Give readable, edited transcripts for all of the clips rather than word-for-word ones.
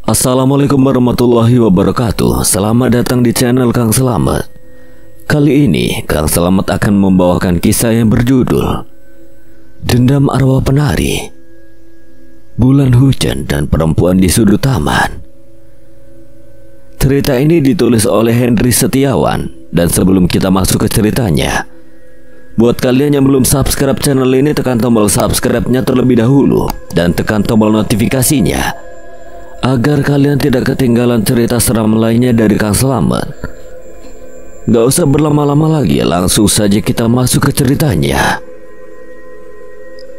Assalamualaikum warahmatullahi wabarakatuh. Selamat datang di channel Kang Selamat. Kali ini Kang Selamat akan membawakan kisah yang berjudul Dendam Arwah Penari, Bulan Hujan dan Perempuan di Sudut Taman. Cerita ini ditulis oleh Henry Setiawan. Dan sebelum kita masuk ke ceritanya, buat kalian yang belum subscribe channel ini, tekan tombol subscribe-nya terlebih dahulu dan tekan tombol notifikasinya agar kalian tidak ketinggalan cerita seram lainnya dari Kang Selamat. Gak usah berlama-lama lagi, langsung saja kita masuk ke ceritanya.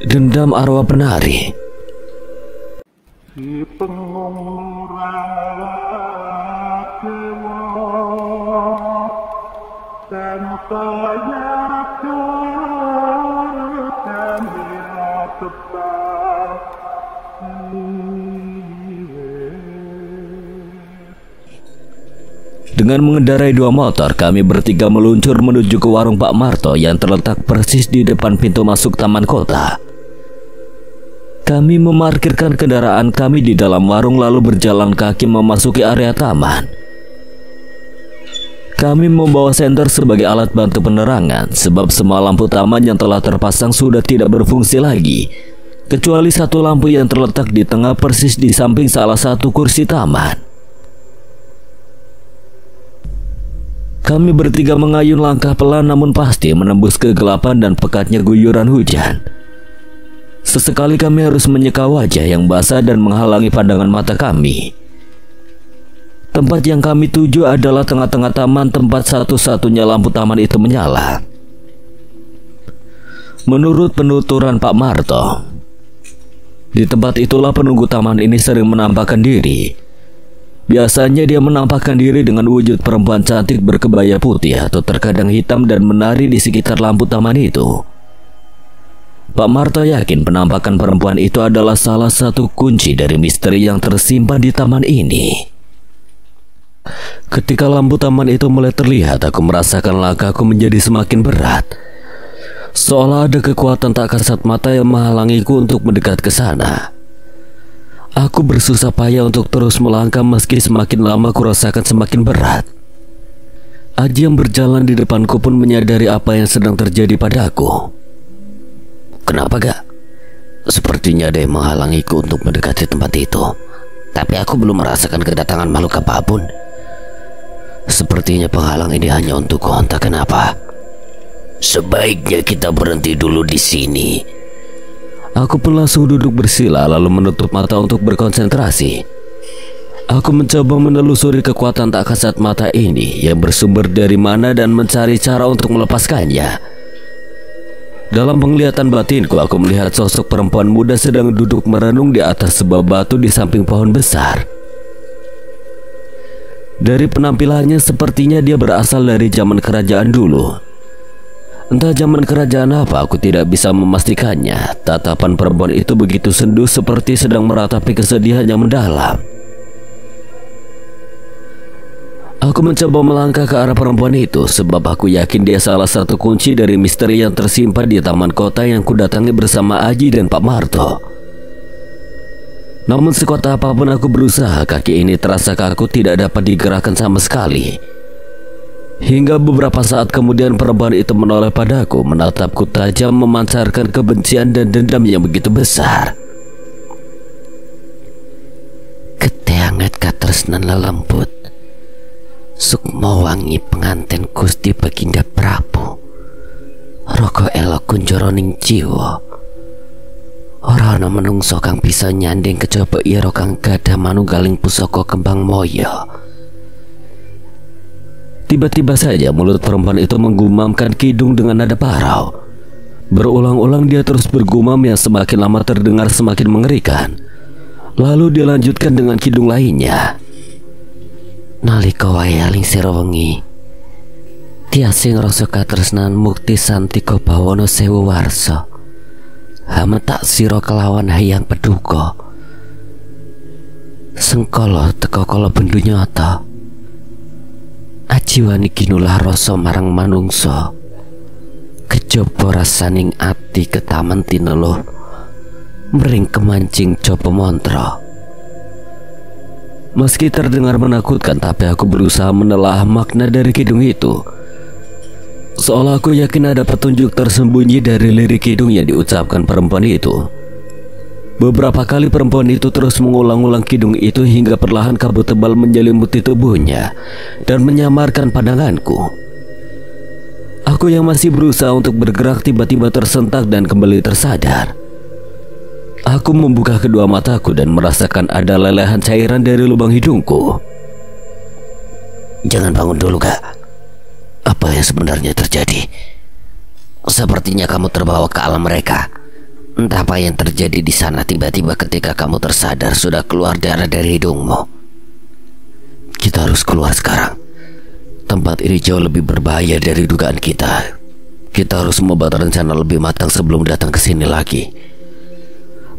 Dendam Arwah Penari. Si Dengan mengendarai dua motor, kami bertiga meluncur menuju ke warung Pak Marto yang terletak persis di depan pintu masuk taman kota. Kami memarkirkan kendaraan kami di dalam warung lalu berjalan kaki memasuki area taman. Kami membawa senter sebagai alat bantu penerangan sebab semua lampu taman yang telah terpasang sudah tidak berfungsi lagi, kecuali satu lampu yang terletak di tengah persis di samping salah satu kursi taman. Kami bertiga mengayun langkah pelan namun pasti menembus kegelapan dan pekatnya guyuran hujan. Sesekali kami harus menyeka wajah yang basah dan menghalangi pandangan mata kami. Tempat yang kami tuju adalah tengah-tengah taman, tempat satu-satunya lampu taman itu menyala. Menurut penuturan Pak Marto, di tempat itulah penunggu taman ini sering menampakkan diri. Biasanya dia menampakkan diri dengan wujud perempuan cantik berkebaya putih atau terkadang hitam dan menari di sekitar lampu taman itu. Pak Marto yakin penampakan perempuan itu adalah salah satu kunci dari misteri yang tersimpan di taman ini. Ketika lampu taman itu mulai terlihat, aku merasakan langkahku menjadi semakin berat. Seolah ada kekuatan tak kasat mata yang menghalangiku untuk mendekat ke sana. Aku bersusah payah untuk terus melangkah meski semakin lama kurasakan semakin berat. Aji yang berjalan di depanku pun menyadari apa yang sedang terjadi padaku. Kenapa gak? Sepertinya ada yang menghalangiku untuk mendekati tempat itu. Tapi aku belum merasakan kedatangan makhluk apapun. Sepertinya penghalang ini hanya untukku, entah kenapa. Sebaiknya kita berhenti dulu di sini. Aku pun langsung duduk bersila lalu menutup mata untuk berkonsentrasi. Aku mencoba menelusuri kekuatan tak kasat mata ini yang bersumber dari mana dan mencari cara untuk melepaskannya. Dalam penglihatan batinku, aku melihat sosok perempuan muda sedang duduk merenung di atas sebuah batu di samping pohon besar. Dari penampilannya sepertinya dia berasal dari zaman kerajaan dulu. Entah zaman kerajaan apa, aku tidak bisa memastikannya. Tatapan perempuan itu begitu sendu seperti sedang meratapi kesedihan yang mendalam. Aku mencoba melangkah ke arah perempuan itu sebab aku yakin dia salah satu kunci dari misteri yang tersimpan di taman kota yang kudatangi bersama Aji dan Pak Marto. Namun sekuat apapun aku berusaha, kaki ini terasa kaku, tidak dapat digerakkan sama sekali. Hingga beberapa saat kemudian perempuan itu menoleh padaku, menatapku tajam, memancarkan kebencian dan dendam yang begitu besar. Keteangat katresnan lelembut, sukma wangi penganten Gusti Baginda Prabu, roko elok kunjoroning jiwa. Ora ana menungso kang bisa nyanding kejaba ira kang gadah manunggaling pusaka kembang moya. Tiba-tiba saja mulut perempuan itu menggumamkan kidung dengan nada parau. Berulang-ulang dia terus bergumam yang semakin lama terdengar semakin mengerikan. Lalu dilanjutkan dengan kidung lainnya. Nalika wayaling sira wengi, tiasing rasa katresnan mukti santika bawana sewu warsa. Hametak sira kelawan hayang peduka. Sengkala teka kala bendu nyata. Ajiwani ginulah rasa marang manungsa. Kejaba rasaning ati ketaman tineluh mring kemancing jaba mantra. Meski terdengar menakutkan, tapi aku berusaha menelaah makna dari kidung itu. Seolah aku yakin ada petunjuk tersembunyi dari lirik kidung yang diucapkan perempuan itu. Beberapa kali perempuan itu terus mengulang-ulang kidung itu hingga perlahan kabut tebal menyelimuti tubuhnya dan menyamarkan pandanganku. Aku yang masih berusaha untuk bergerak tiba-tiba tersentak dan kembali tersadar. Aku membuka kedua mataku dan merasakan ada lelehan cairan dari lubang hidungku. Jangan bangun dulu, Kak. Apa yang sebenarnya terjadi? Sepertinya kamu terbawa ke alam mereka. Entah apa yang terjadi di sana, tiba-tiba ketika kamu tersadar sudah keluar darah dari hidungmu. Kita harus keluar sekarang. Tempat ini jauh lebih berbahaya dari dugaan kita. Kita harus membuat rencana lebih matang sebelum datang ke sini lagi.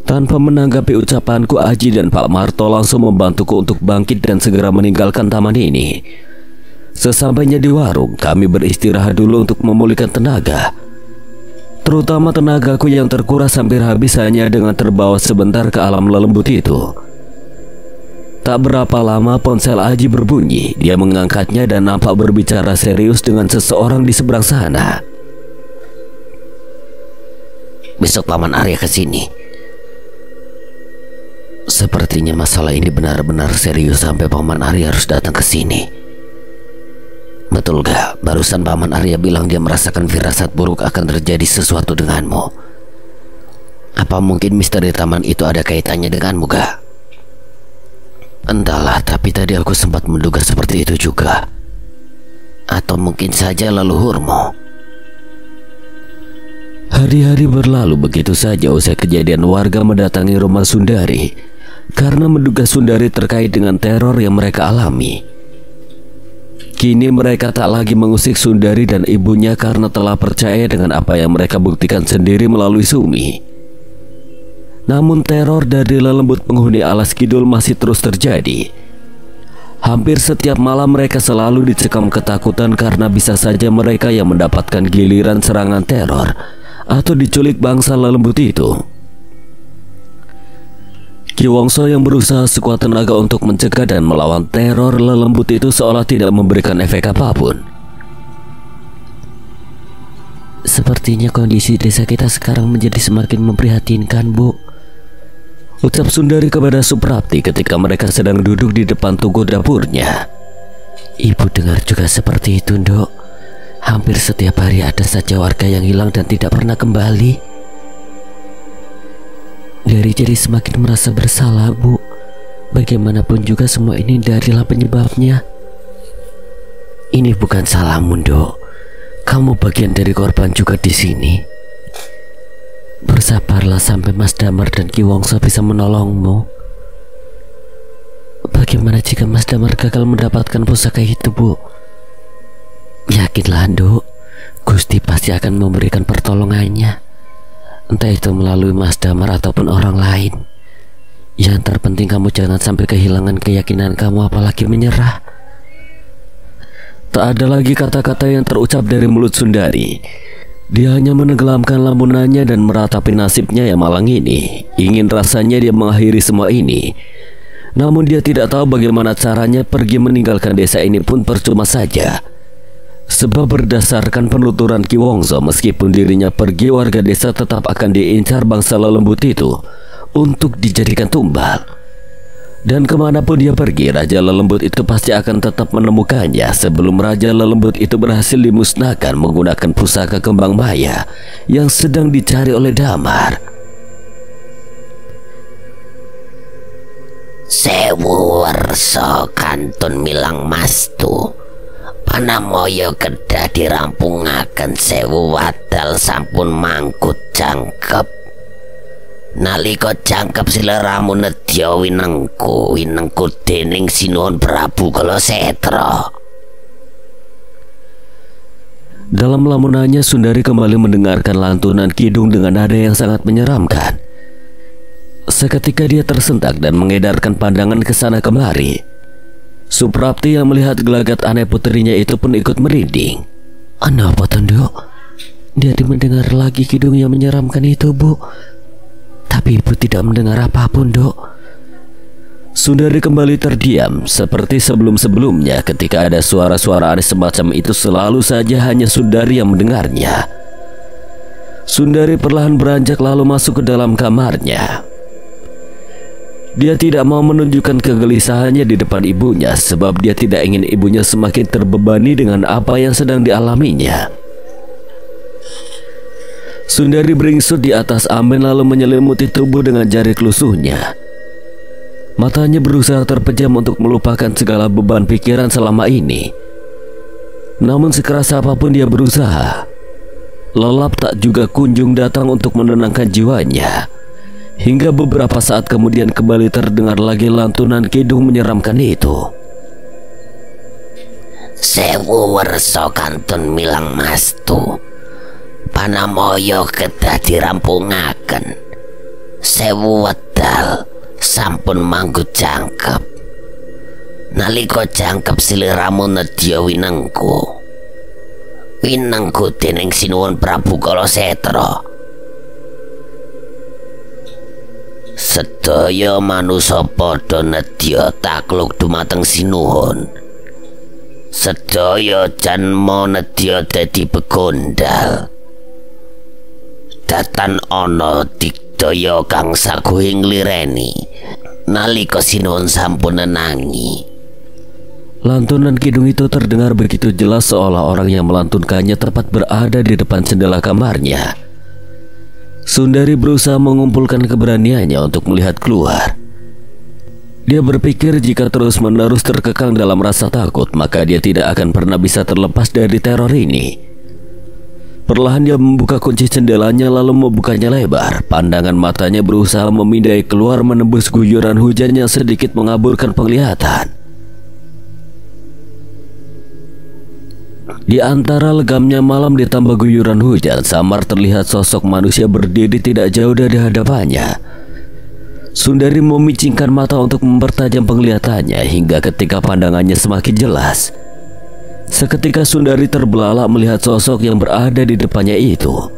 Tanpa menanggapi ucapanku, Aji dan Pak Marto langsung membantuku untuk bangkit dan segera meninggalkan taman ini. Sesampainya di warung, kami beristirahat dulu untuk memulihkan tenaga. Terutama tenagaku yang terkuras hampir habis hanya dengan terbawa sebentar ke alam lelembut itu. Tak berapa lama ponsel Aji berbunyi. Dia mengangkatnya dan nampak berbicara serius dengan seseorang di seberang sana. Besok Paman Arya ke sini. Sepertinya masalah ini benar-benar serius sampai Paman Arya harus datang ke sini. Betul gak? Barusan Paman Arya bilang dia merasakan firasat buruk akan terjadi sesuatu denganmu. Apa mungkin misteri taman itu ada kaitannya denganmu gak? Entahlah, tapi tadi aku sempat menduga seperti itu juga. Atau mungkin saja leluhurmu. Hari-hari berlalu begitu saja usai kejadian warga mendatangi rumah Sundari karena menduga Sundari terkait dengan teror yang mereka alami. Kini mereka tak lagi mengusik Sundari dan ibunya karena telah percaya dengan apa yang mereka buktikan sendiri melalui Sumi. Namun teror dari lelembut penghuni alas kidul masih terus terjadi. Hampir setiap malam mereka selalu dicekam ketakutan karena bisa saja mereka yang mendapatkan giliran serangan teror atau diculik bangsa lelembut itu. Ki Wongso yang berusaha sekuat tenaga untuk mencegah dan melawan teror lelembut itu seolah tidak memberikan efek apapun. Sepertinya kondisi desa kita sekarang menjadi semakin memprihatinkan, Bu. Ucap Sundari kepada Suprapti ketika mereka sedang duduk di depan tunggu dapurnya. Ibu dengar juga seperti itu, Nduk. Hampir setiap hari ada saja warga yang hilang dan tidak pernah kembali. Dari jadi semakin merasa bersalah, Bu. Bagaimanapun juga semua ini darilah penyebabnya. Ini bukan salahmu, Nduk. Kamu bagian dari korban juga di sini. Bersabarlah sampai Mas Damar dan Ki Wongso bisa menolongmu. Bagaimana jika Mas Damar gagal mendapatkan pusaka itu, Bu? Yakinlah, Nduk, Gusti pasti akan memberikan pertolongannya. Entah itu melalui Mas Damar ataupun orang lain. Yang terpenting kamu jangan sampai kehilangan keyakinan kamu, apalagi menyerah. Tak ada lagi kata-kata yang terucap dari mulut Sundari. Dia hanya menenggelamkan lamunannya dan meratapi nasibnya yang malang ini. Ingin rasanya dia mengakhiri semua ini. Namun dia tidak tahu bagaimana caranya. Pergi meninggalkan desa ini pun percuma saja. Sebab berdasarkan penuturan Ki Wongso, meskipun dirinya pergi, warga desa tetap akan diincar bangsa lelembut itu untuk dijadikan tumbal. Dan kemanapun dia pergi, Raja Lelembut itu pasti akan tetap menemukannya sebelum Raja Lelembut itu berhasil dimusnahkan menggunakan pusaka kembang maya yang sedang dicari oleh Damar. Sewu wersa kantun milang mastu, panamoyo kedah dirampungaken, sewu wadal sampun mangkut jangkep. Nalika jangkep sileramu nedya winengku dening Sinuhun Prabu Kalasetra. Dalam lamunannya Sundari kembali mendengarkan lantunan kidung dengan nada yang sangat menyeramkan. Seketika dia tersentak dan mengedarkan pandangan ke sana kemari. Suprapti yang melihat gelagat aneh putrinya itu pun ikut merinding. Apa Nduk? Dia mendengar lagi kidung yang menyeramkan itu, Bu. Tapi ibu tidak mendengar apapun, Dok. Sundari kembali terdiam seperti sebelum-sebelumnya. Ketika ada suara-suara aneh semacam itu, selalu saja hanya Sundari yang mendengarnya. Sundari perlahan beranjak lalu masuk ke dalam kamarnya. Dia tidak mau menunjukkan kegelisahannya di depan ibunya, sebab dia tidak ingin ibunya semakin terbebani dengan apa yang sedang dialaminya. Sundari beringsut di atas amben lalu menyelimuti tubuh dengan jari kelusuhnya. Matanya berusaha terpejam untuk melupakan segala beban pikiran selama ini. Namun sekeras apapun dia berusaha, lelap tak juga kunjung datang untuk menenangkan jiwanya. Hingga beberapa saat kemudian kembali terdengar lagi lantunan kidung menyeramkan itu. Sewu werso kantun milang mastu, panamoyo kedah dirampungaken. Sewu wedal sampun manggut jangkep. Nalika jangkep siliramu nedya winengku dening Sinuwun Prabu Kalasetra. Sedaya manusa padha nedya takluk dumateng Sinuhun. Sedaya janma nedya dadi begondal. Datan ana digdaya kang saguhing lireni nalika Sinuhun sampun nenangi. Lantunan kidung itu terdengar begitu jelas seolah orang yang melantunkannya tepat berada di depan jendela kamarnya. Sundari berusaha mengumpulkan keberaniannya untuk melihat keluar. Dia berpikir jika terus-menerus terkekang dalam rasa takut, maka dia tidak akan pernah bisa terlepas dari teror ini. Perlahan dia membuka kunci jendelanya lalu membukanya lebar. Pandangan matanya berusaha memindai keluar menembus guyuran hujan yang sedikit mengaburkan penglihatan. Di antara legamnya malam ditambah guyuran hujan, samar terlihat sosok manusia berdiri tidak jauh dari hadapannya. Sundari memicingkan mata untuk mempertajam penglihatannya hingga ketika pandangannya semakin jelas. Seketika Sundari terbelalak melihat sosok yang berada di depannya itu.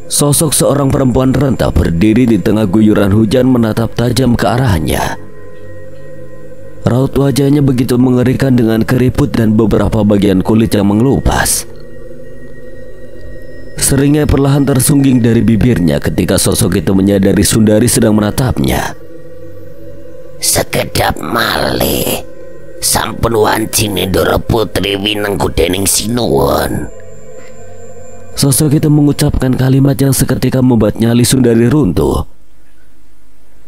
Sosok seorang perempuan renta berdiri di tengah guyuran hujan menatap tajam ke arahnya. Raut wajahnya begitu mengerikan dengan keriput dan beberapa bagian kulit yang mengelupas. Seringai perlahan tersungging dari bibirnya ketika sosok itu menyadari Sundari sedang menatapnya. Sekedap malih sampun wancine Ndara Putri winengku dening Sinuwun. Sosok itu mengucapkan kalimat yang seketika membuat nyali Sundari runtuh.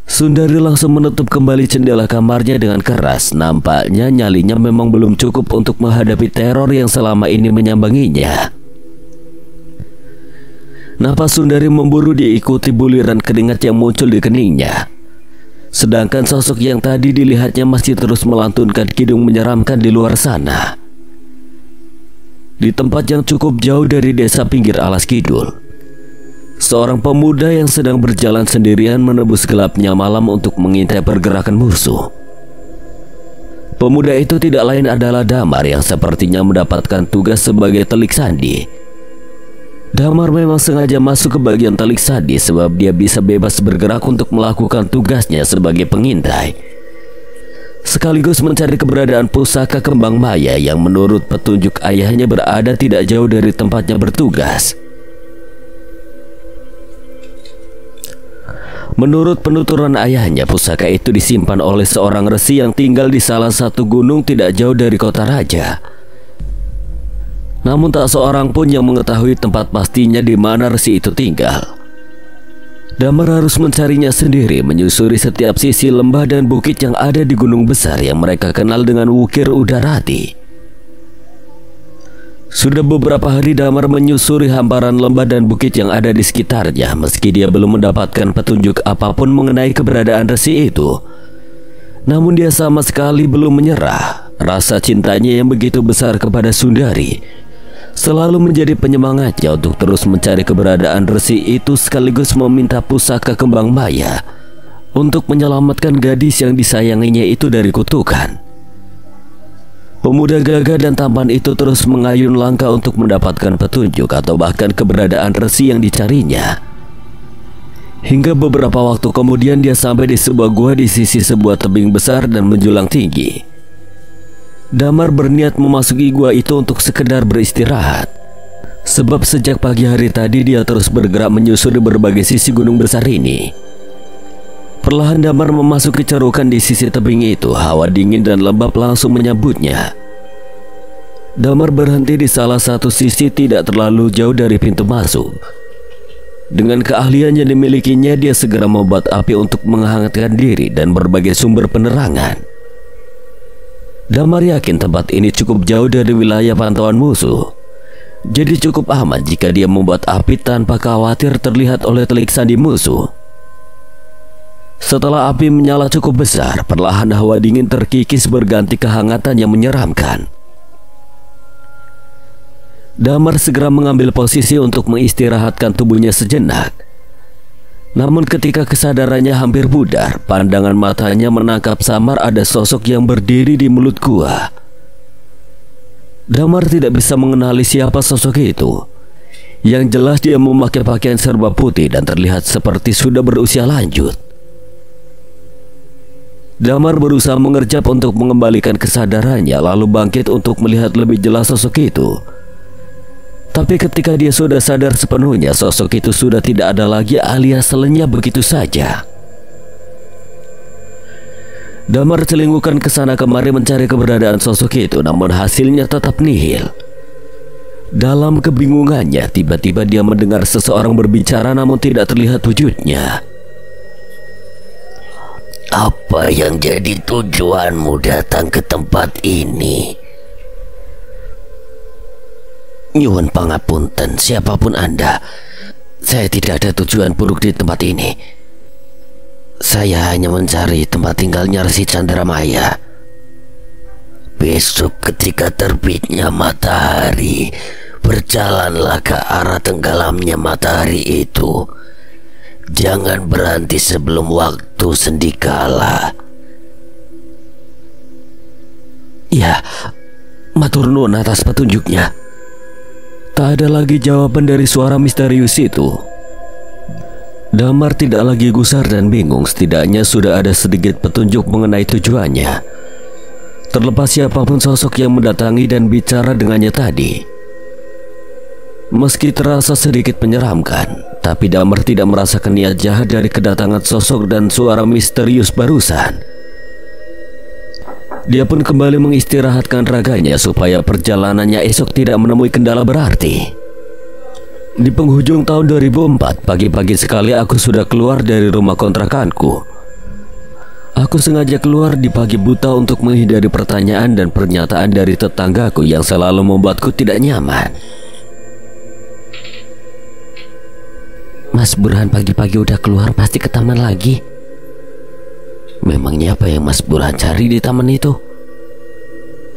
Sundari langsung menutup kembali jendela kamarnya dengan keras. Nampaknya nyalinya memang belum cukup untuk menghadapi teror yang selama ini menyambanginya. Napas Sundari memburu diikuti buliran keringat yang muncul di keningnya. Sedangkan sosok yang tadi dilihatnya masih terus melantunkan kidung menyeramkan di luar sana. Di tempat yang cukup jauh dari desa pinggir alas kidul, seorang pemuda yang sedang berjalan sendirian menebus gelapnya malam untuk mengintai pergerakan musuh. Pemuda itu tidak lain adalah Damar yang sepertinya mendapatkan tugas sebagai telik sandi. Damar memang sengaja masuk ke bagian telik sandi sebab dia bisa bebas bergerak untuk melakukan tugasnya sebagai pengintai, sekaligus mencari keberadaan pusaka kembang maya yang menurut petunjuk ayahnya berada tidak jauh dari tempatnya bertugas. Menurut penuturan ayahnya, pusaka itu disimpan oleh seorang resi yang tinggal di salah satu gunung tidak jauh dari kota raja. Namun tak seorang pun yang mengetahui tempat pastinya di mana resi itu tinggal. Damar harus mencarinya sendiri, menyusuri setiap sisi lembah dan bukit yang ada di gunung besar yang mereka kenal dengan Wukir Udarati. Sudah beberapa hari Damar menyusuri hamparan lembah dan bukit yang ada di sekitarnya. Meski dia belum mendapatkan petunjuk apapun mengenai keberadaan resi itu, namun dia sama sekali belum menyerah. Rasa cintanya yang begitu besar kepada Sundari selalu menjadi penyemangatnya untuk terus mencari keberadaan resi itu, sekaligus meminta pusaka kembang maya untuk menyelamatkan gadis yang disayanginya itu dari kutukan. Pemuda gagah dan tampan itu terus mengayun langkah untuk mendapatkan petunjuk atau bahkan keberadaan resi yang dicarinya. Hingga beberapa waktu kemudian dia sampai di sebuah gua di sisi sebuah tebing besar dan menjulang tinggi. Damar berniat memasuki gua itu untuk sekedar beristirahat. Sebab sejak pagi hari tadi dia terus bergerak menyusuri berbagai sisi gunung besar ini. Perlahan Damar memasuki cerukan di sisi tebing itu. Hawa dingin dan lembab langsung menyambutnya. Damar berhenti di salah satu sisi tidak terlalu jauh dari pintu masuk. Dengan keahlian yang dimilikinya, dia segera membuat api untuk menghangatkan diri dan berbagai sumber penerangan. Damar yakin tempat ini cukup jauh dari wilayah pantauan musuh. Jadi cukup aman jika dia membuat api tanpa khawatir terlihat oleh telik sandi musuh. Setelah api menyala cukup besar, perlahan hawa dingin terkikis berganti kehangatan yang menyeramkan. Damar segera mengambil posisi untuk mengistirahatkan tubuhnya sejenak. Namun ketika kesadarannya hampir pudar, pandangan matanya menangkap samar ada sosok yang berdiri di mulut gua. Damar tidak bisa mengenali siapa sosok itu. Yang jelas dia memakai pakaian serba putih dan terlihat seperti sudah berusia lanjut. Damar berusaha mengerjap untuk mengembalikan kesadarannya, lalu bangkit untuk melihat lebih jelas sosok itu. Tapi ketika dia sudah sadar sepenuhnya, sosok itu sudah tidak ada lagi alias lenyap begitu saja. Damar celingkukan ke sana kemari mencari keberadaan sosok itu, namun hasilnya tetap nihil. Dalam kebingungannya, tiba-tiba dia mendengar seseorang berbicara namun tidak terlihat wujudnya. Apa yang jadi tujuanmu datang ke tempat ini? Nyuwun pangapunten, siapapun Anda. Saya tidak ada tujuan buruk di tempat ini. Saya hanya mencari tempat tinggalnya Resi Chandramaya. Besok ketika terbitnya matahari, berjalanlah ke arah tenggelamnya matahari itu. Jangan berhenti sebelum waktu sendikala. Ya, matur nuwun atas petunjuknya. Tak ada lagi jawaban dari suara misterius itu. Damar tidak lagi gusar dan bingung, setidaknya sudah ada sedikit petunjuk mengenai tujuannya. Terlepas siapapun sosok yang mendatangi dan bicara dengannya tadi. Meski terasa sedikit menyeramkan, tapi Damar tidak merasakan niat jahat dari kedatangan sosok dan suara misterius barusan. Dia pun kembali mengistirahatkan raganya supaya perjalanannya esok tidak menemui kendala berarti. Di penghujung tahun 2004, pagi-pagi sekali aku sudah keluar dari rumah kontrakanku. Aku sengaja keluar di pagi buta untuk menghindari pertanyaan dan pernyataan dari tetanggaku yang selalu membuatku tidak nyaman. Mas Burhan pagi-pagi udah keluar, pasti ke taman lagi. Memangnya apa yang Mas Burhan cari di taman itu?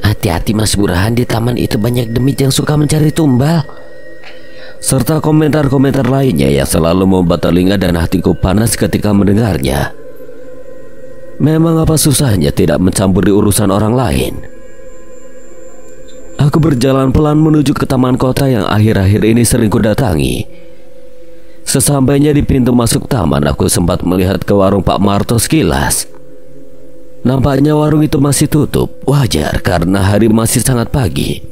Hati-hati Mas Burhan, di taman itu banyak demit yang suka mencari tumbal. Serta komentar-komentar lainnya yang selalu membuat telinga dan hatiku panas ketika mendengarnya. Memang apa susahnya tidak mencampuri urusan orang lain. Aku berjalan pelan menuju ke taman kota yang akhir-akhir ini sering kudatangi. Sesampainya di pintu masuk taman, aku sempat melihat ke warung Pak Marto sekilas. Nampaknya warung itu masih tutup, wajar karena hari masih sangat pagi.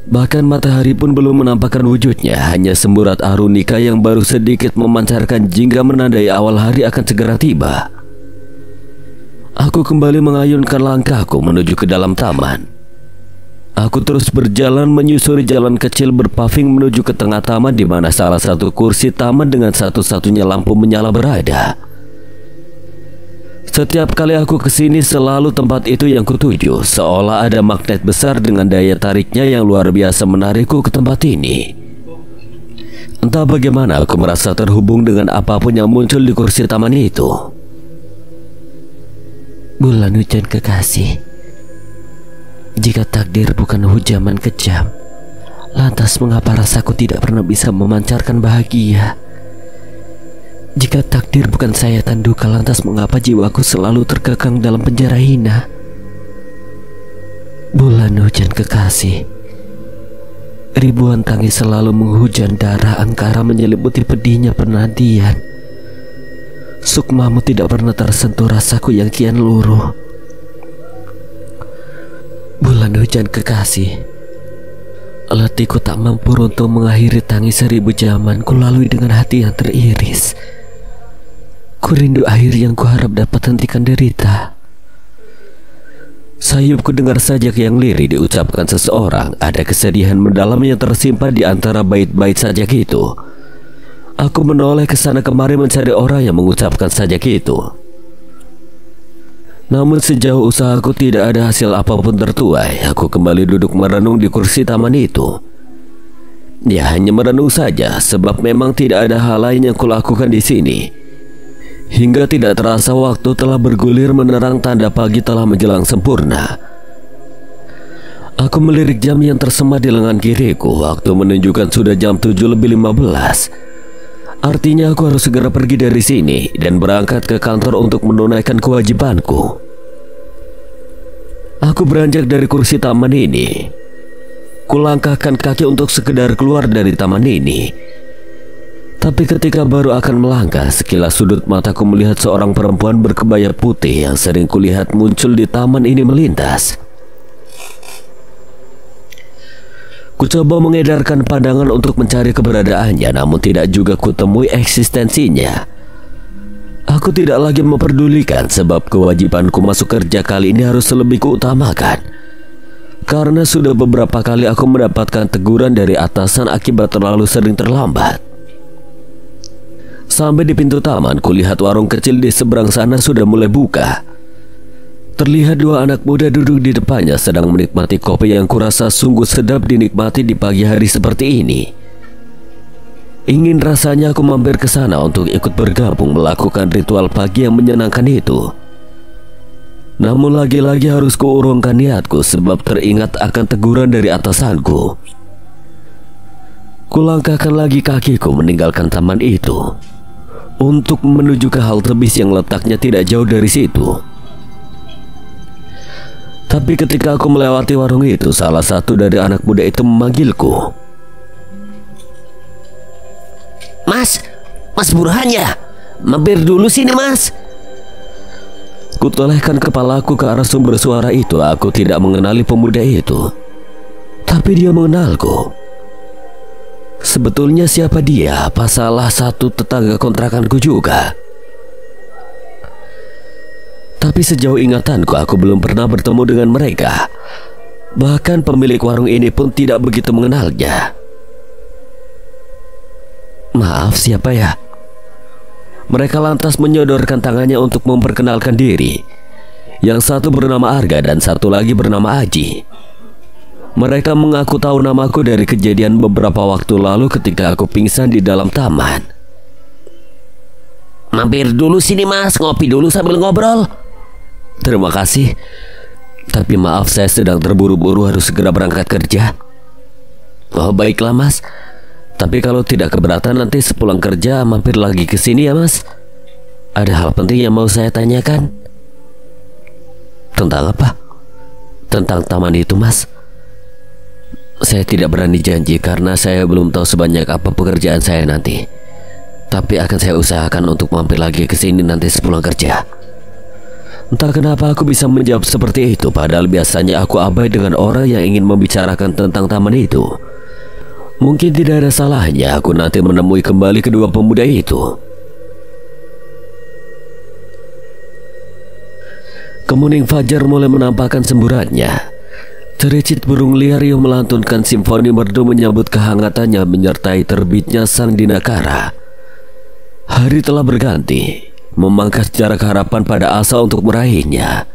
Bahkan matahari pun belum menampakkan wujudnya, hanya semburat arunika yang baru sedikit memancarkan jingga menandai awal hari akan segera tiba. Aku kembali mengayunkan langkahku menuju ke dalam taman. Aku terus berjalan menyusuri jalan kecil berpaving menuju ke tengah taman, di mana salah satu kursi taman dengan satu-satunya lampu menyala berada. Setiap kali aku kesini, selalu tempat itu yang kutuju, seolah ada magnet besar dengan daya tariknya yang luar biasa menarikku ke tempat ini. Entah bagaimana aku merasa terhubung dengan apapun yang muncul di kursi taman itu. Bulan hujan kekasih, jika takdir bukan hujaman kejam, lantas mengapa rasaku tidak pernah bisa memancarkan bahagia? Jika takdir bukan sayatan duka, lantas mengapa jiwaku selalu terkekang dalam penjara hina? Bulan hujan kekasih, ribuan tangis selalu menghujan darah angkara menyelimuti pedihnya penantian. Sukmamu tidak pernah tersentuh rasaku yang kian luruh. Bulan hujan kekasih, letihku tak mampu untuk mengakhiri tangis 1000 zaman ku lalui dengan hati yang teriris. Ku rindu akhir yang kuharap dapat hentikan derita. Sayupku dengar sajak yang lirih diucapkan seseorang. Ada kesedihan mendalam yang tersimpan di antara bait-bait sajak itu. Aku menoleh ke sana kemari mencari orang yang mengucapkan sajak itu. Namun sejauh usahaku tidak ada hasil apapun tertuai. Aku kembali duduk merenung di kursi taman itu. Ya, hanya merenung saja, sebab memang tidak ada hal lain yang kulakukan di sini. Hingga tidak terasa waktu telah bergulir menerang tanda pagi telah menjelang sempurna. Aku melirik jam yang tersemat di lengan kiriku. Waktu menunjukkan sudah jam 7:15. Artinya aku harus segera pergi dari sini dan berangkat ke kantor untuk menunaikan kewajibanku. Aku beranjak dari kursi taman ini. Kulangkahkan kaki untuk sekedar keluar dari taman ini. Tapi ketika baru akan melangkah, sekilas sudut mataku melihat seorang perempuan berkebaya putih yang sering kulihat muncul di taman ini melintas. Ku coba mengedarkan pandangan untuk mencari keberadaannya, namun tidak juga kutemui eksistensinya. Aku tidak lagi memperdulikan sebab kewajibanku masuk kerja kali ini harus lebih kuutamakan. Karena sudah beberapa kali aku mendapatkan teguran dari atasan akibat terlalu sering terlambat. Sampai di pintu taman, kulihat warung kecil di seberang sana sudah mulai buka. Terlihat 2 anak muda duduk di depannya sedang menikmati kopi yang kurasa sungguh sedap dinikmati di pagi hari seperti ini. Ingin rasanya aku mampir ke sana untuk ikut bergabung melakukan ritual pagi yang menyenangkan itu. Namun lagi-lagi harus kuurungkan niatku sebab teringat akan teguran dari atasanku. Kulangkahkan lagi kakiku meninggalkan taman itu untuk menuju ke halte bis yang letaknya tidak jauh dari situ. Tapi ketika aku melewati warung itu, salah satu dari anak muda itu memanggilku. Mas Burhan ya? Mampir dulu sini mas. Kutolehkan kepalaku ke arah sumber suara itu. Aku tidak mengenali pemuda itu, tapi dia mengenalku. Sebetulnya siapa dia? Apa salah satu tetangga kontrakanku juga? Tapi sejauh ingatanku aku belum pernah bertemu dengan mereka. Bahkan pemilik warung ini pun tidak begitu mengenalnya. Maaf, siapa ya? Mereka lantas menyodorkan tangannya untuk memperkenalkan diri. Yang satu bernama Arga dan satu lagi bernama Aji. Mereka mengaku tahu namaku dari kejadian beberapa waktu lalu ketika aku pingsan di dalam taman. Mampir dulu sini mas, ngopi dulu sambil ngobrol. Terima kasih. Tapi maaf, saya sedang terburu-buru harus segera berangkat kerja. Oh baiklah mas. Tapi kalau tidak keberatan nanti sepulang kerja mampir lagi ke sini ya mas. Ada hal penting yang mau saya tanyakan. Tentang apa? Tentang taman itu mas. Saya tidak berani janji karena saya belum tahu sebanyak apa pekerjaan saya nanti. Tapi akan saya usahakan untuk mampir lagi ke sini nanti sepulang kerja. Entah kenapa aku bisa menjawab seperti itu, padahal biasanya aku abai dengan orang yang ingin membicarakan tentang taman itu. Mungkin tidak ada salahnya aku nanti menemui kembali kedua pemuda itu. Kemuning fajar mulai menampakkan semburatnya. Cericit burung liar yang melantunkan simfoni merdu menyambut kehangatannya menyertai terbitnya sang dinakara. Hari telah berganti, memangkas jarak harapan pada asa untuk meraihnya.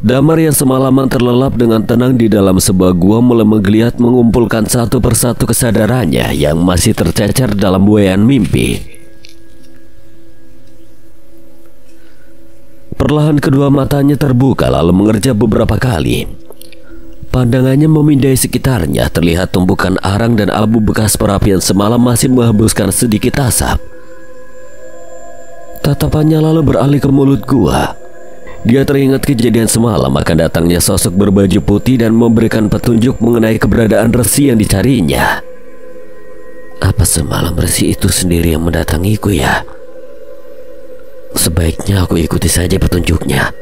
Damar yang semalaman terlelap dengan tenang di dalam sebuah gua mulai menggeliat mengumpulkan satu persatu kesadarannya yang masih tercecer dalam buaian mimpi. Perlahan kedua matanya terbuka lalu mengerja beberapa kali. Pandangannya memindai sekitarnya, terlihat tumpukan arang dan abu bekas perapian semalam masih menghembuskan sedikit asap. Tatapannya lalu beralih ke mulut gua. Dia teringat kejadian semalam akan datangnya sosok berbaju putih dan memberikan petunjuk mengenai keberadaan resi yang dicarinya. Apa semalam resi itu sendiri yang mendatangiku ya? Sebaiknya aku ikuti saja petunjuknya.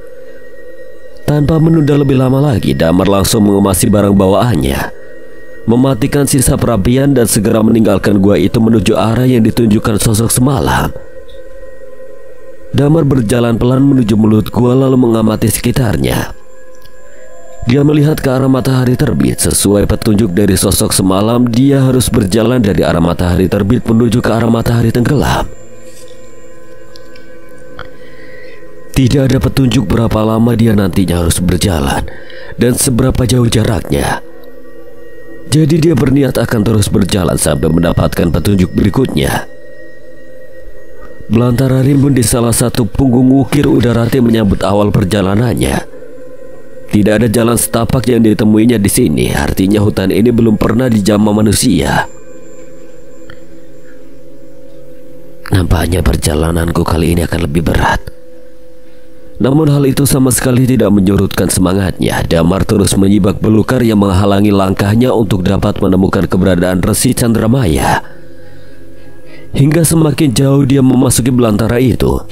Tanpa menunda lebih lama lagi, Damar langsung mengemasi barang bawaannya, mematikan sisa perapian dan segera meninggalkan gua itu menuju arah yang ditunjukkan sosok semalam. Damar berjalan pelan menuju mulut gua lalu mengamati sekitarnya. Dia melihat ke arah matahari terbit. Sesuai petunjuk dari sosok semalam, dia harus berjalan dari arah matahari terbit menuju ke arah matahari tenggelam. Tidak ada petunjuk berapa lama dia nantinya harus berjalan dan seberapa jauh jaraknya. Jadi dia berniat akan terus berjalan sampai mendapatkan petunjuk berikutnya. Belantara rimbun di salah satu punggung ukir Udarati menyambut awal perjalanannya. Tidak ada jalan setapak yang ditemuinya di sini, artinya hutan ini belum pernah dijamah manusia. Nampaknya perjalananku kali ini akan lebih berat. Namun hal itu sama sekali tidak menyurutkan semangatnya. Damar terus menyibak belukar yang menghalangi langkahnya untuk dapat menemukan keberadaan Resi Chandramaya. Hingga semakin jauh dia memasuki belantara itu,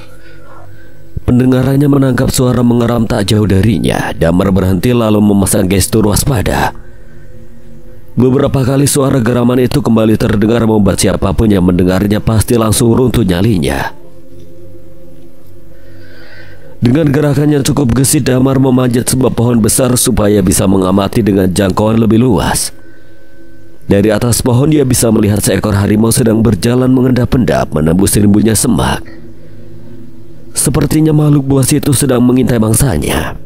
pendengarannya menangkap suara mengeram tak jauh darinya. Damar berhenti lalu memasang gestur waspada. Beberapa kali suara geraman itu kembali terdengar membuat siapapun yang mendengarnya pasti langsung runtuh nyalinya. Dengan gerakan yang cukup gesit, Damar memanjat sebuah pohon besar supaya bisa mengamati dengan jangkauan lebih luas. Dari atas pohon dia bisa melihat seekor harimau sedang berjalan mengendap-endap menembus rimbunnya semak. Sepertinya makhluk buas itu sedang mengintai mangsanya.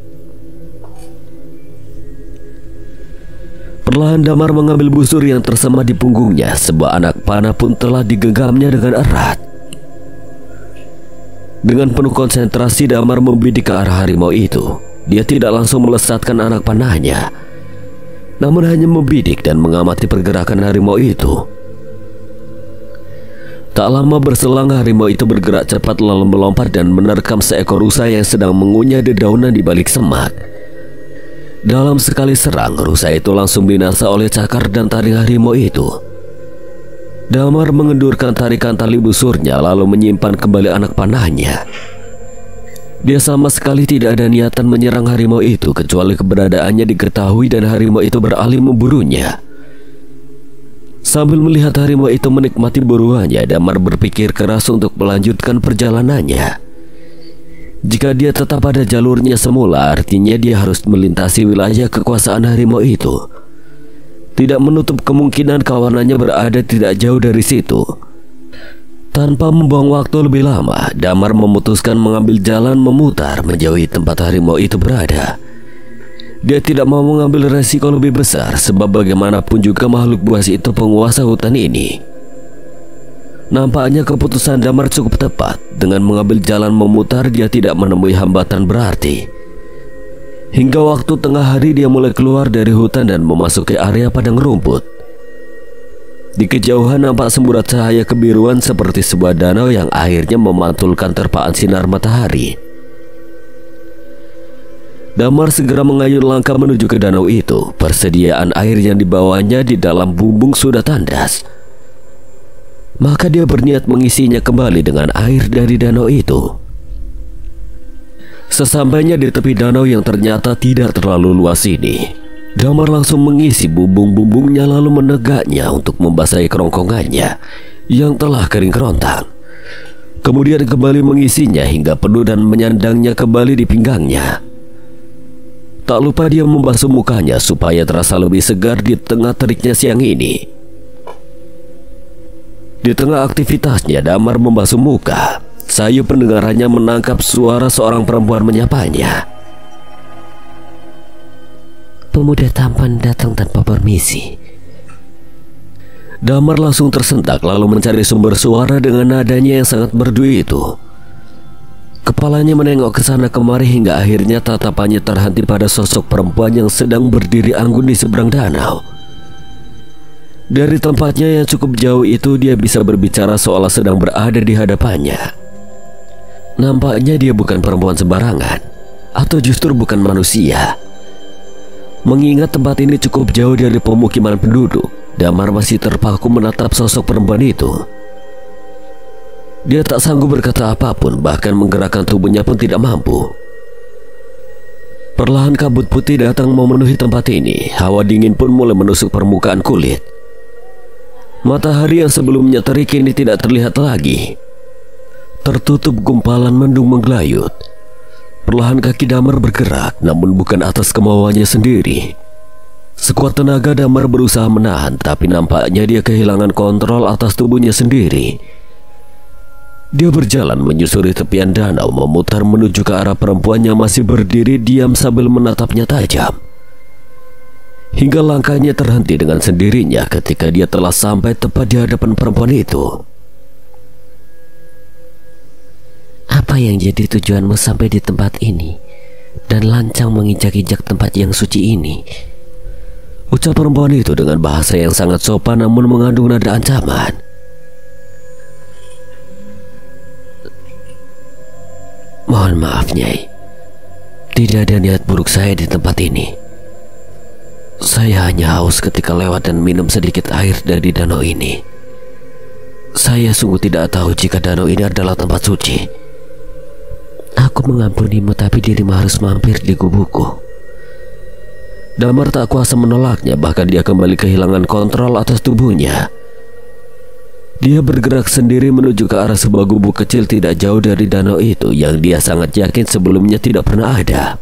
Perlahan Damar mengambil busur yang tersemat di punggungnya. Sebuah anak panah pun telah digenggamnya dengan erat. Dengan penuh konsentrasi, Damar membidik ke arah harimau itu. Dia tidak langsung melesatkan anak panahnya, namun hanya membidik dan mengamati pergerakan harimau itu. Tak lama berselang, harimau itu bergerak cepat lalu melompat dan menerkam seekor rusa yang sedang mengunyah dedaunan di balik semak. Dalam sekali serang, rusa itu langsung binasa oleh cakar dan taring harimau itu. Damar mengendurkan tarikan tali busurnya lalu menyimpan kembali anak panahnya. Dia sama sekali tidak ada niatan menyerang harimau itu kecuali keberadaannya diketahui dan harimau itu beralih memburunya. Sambil melihat harimau itu menikmati buruannya, Damar berpikir keras untuk melanjutkan perjalanannya. Jika dia tetap pada jalurnya semula, artinya dia harus melintasi wilayah kekuasaan harimau itu. Tidak menutup kemungkinan kawanannya berada tidak jauh dari situ. Tanpa membuang waktu lebih lama, Damar memutuskan mengambil jalan memutar menjauhi tempat harimau itu berada. Dia tidak mau mengambil resiko lebih besar, sebab bagaimanapun juga makhluk buas itu penguasa hutan ini. Nampaknya keputusan Damar cukup tepat. Dengan mengambil jalan memutar, dia tidak menemui hambatan berarti. Hingga waktu tengah hari dia mulai keluar dari hutan dan memasuki area padang rumput. Di kejauhan nampak semburat cahaya kebiruan seperti sebuah danau yang akhirnya memantulkan terpaan sinar matahari. Damar segera mengayun langkah menuju ke danau itu. Persediaan air yang dibawanya di dalam bumbung sudah tandas. Maka dia berniat mengisinya kembali dengan air dari danau itu. Sesampainya di tepi danau yang ternyata tidak terlalu luas ini, Damar langsung mengisi bumbung-bumbungnya lalu menegaknya untuk membasahi kerongkongannya yang telah kering kerontang. Kemudian kembali mengisinya hingga penuh dan menyandangnya kembali di pinggangnya. Tak lupa dia membasuh mukanya supaya terasa lebih segar di tengah teriknya siang ini. Di tengah aktivitasnya Damar membasuh muka, sayu pendengarannya menangkap suara seorang perempuan menyapanya. Pemuda tampan datang tanpa permisi. Damar langsung tersentak lalu mencari sumber suara dengan nadanya yang sangat merdu itu. Kepalanya menengok ke sana kemari hingga akhirnya tatapannya terhenti pada sosok perempuan yang sedang berdiri anggun di seberang danau. Dari tempatnya yang cukup jauh itu dia bisa berbicara seolah sedang berada di hadapannya. Nampaknya dia bukan perempuan sembarangan, atau justru bukan manusia. Mengingat tempat ini cukup jauh dari pemukiman penduduk, Damar masih terpaku menatap sosok perempuan itu. Dia tak sanggup berkata apapun, bahkan menggerakkan tubuhnya pun tidak mampu. Perlahan kabut putih datang memenuhi tempat ini. Hawa dingin pun mulai menusuk permukaan kulit. Matahari yang sebelumnya terik kini tidak terlihat lagi. Tertutup gumpalan mendung menggelayut. Perlahan kaki Damar bergerak, namun bukan atas kemauannya sendiri. Sekuat tenaga Damar berusaha menahan, tapi nampaknya dia kehilangan kontrol atas tubuhnya sendiri. Dia berjalan menyusuri tepian danau, memutar menuju ke arah perempuan yang masih berdiri diam sambil menatapnya tajam. Hingga langkahnya terhenti dengan sendirinya ketika dia telah sampai tepat di hadapan perempuan itu. Apa yang jadi tujuanmu sampai di tempat ini dan lancang menginjak-injak tempat yang suci ini? Ucap perempuan itu dengan bahasa yang sangat sopan namun mengandung nada ancaman. Mohon maaf, Nyai. Tidak ada niat buruk saya di tempat ini. Saya hanya haus ketika lewat dan minum sedikit air dari danau ini. Saya sungguh tidak tahu jika danau ini adalah tempat suci. Aku mengampunimu, tapi dirimu harus mampir di gubukku. Damar tak kuasa menolaknya, bahkan dia kembali kehilangan kontrol atas tubuhnya. Dia bergerak sendiri menuju ke arah sebuah gubuk kecil tidak jauh dari danau itu yang dia sangat yakin sebelumnya tidak pernah ada.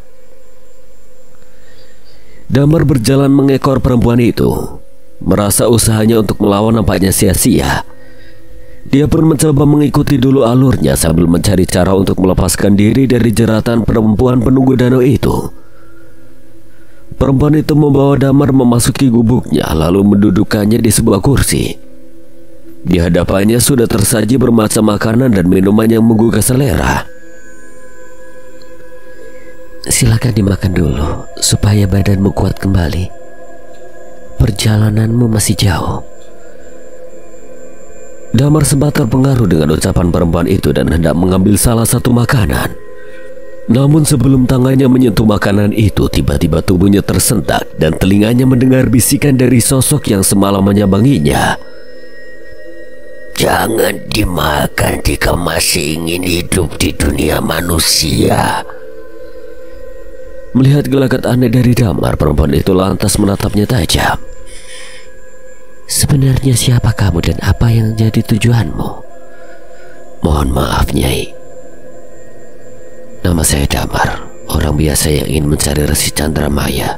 Damar berjalan mengekor perempuan itu. Merasa usahanya untuk melawan nampaknya sia-sia. Dia pun mencoba mengikuti dulu alurnya sambil mencari cara untuk melepaskan diri dari jeratan perempuan penunggu danau itu. Perempuan itu membawa Damar memasuki gubuknya lalu mendudukkannya di sebuah kursi. Di hadapannya sudah tersaji bermacam makanan dan minuman yang menggugah selera. Silakan dimakan dulu supaya badanmu kuat kembali. Perjalananmu masih jauh. Damar sempat terpengaruh dengan ucapan perempuan itu dan hendak mengambil salah satu makanan. Namun sebelum tangannya menyentuh makanan itu, tiba-tiba tubuhnya tersentak dan telinganya mendengar bisikan dari sosok yang semalam menyambanginya. Jangan dimakan jika masih ingin hidup di dunia manusia. Melihat gelagat aneh dari Damar, perempuan itu lantas menatapnya tajam. Sebenarnya siapa kamu dan apa yang jadi tujuanmu? Mohon maaf, Nyai. Nama saya Damar, orang biasa yang ingin mencari Resi Chandramaya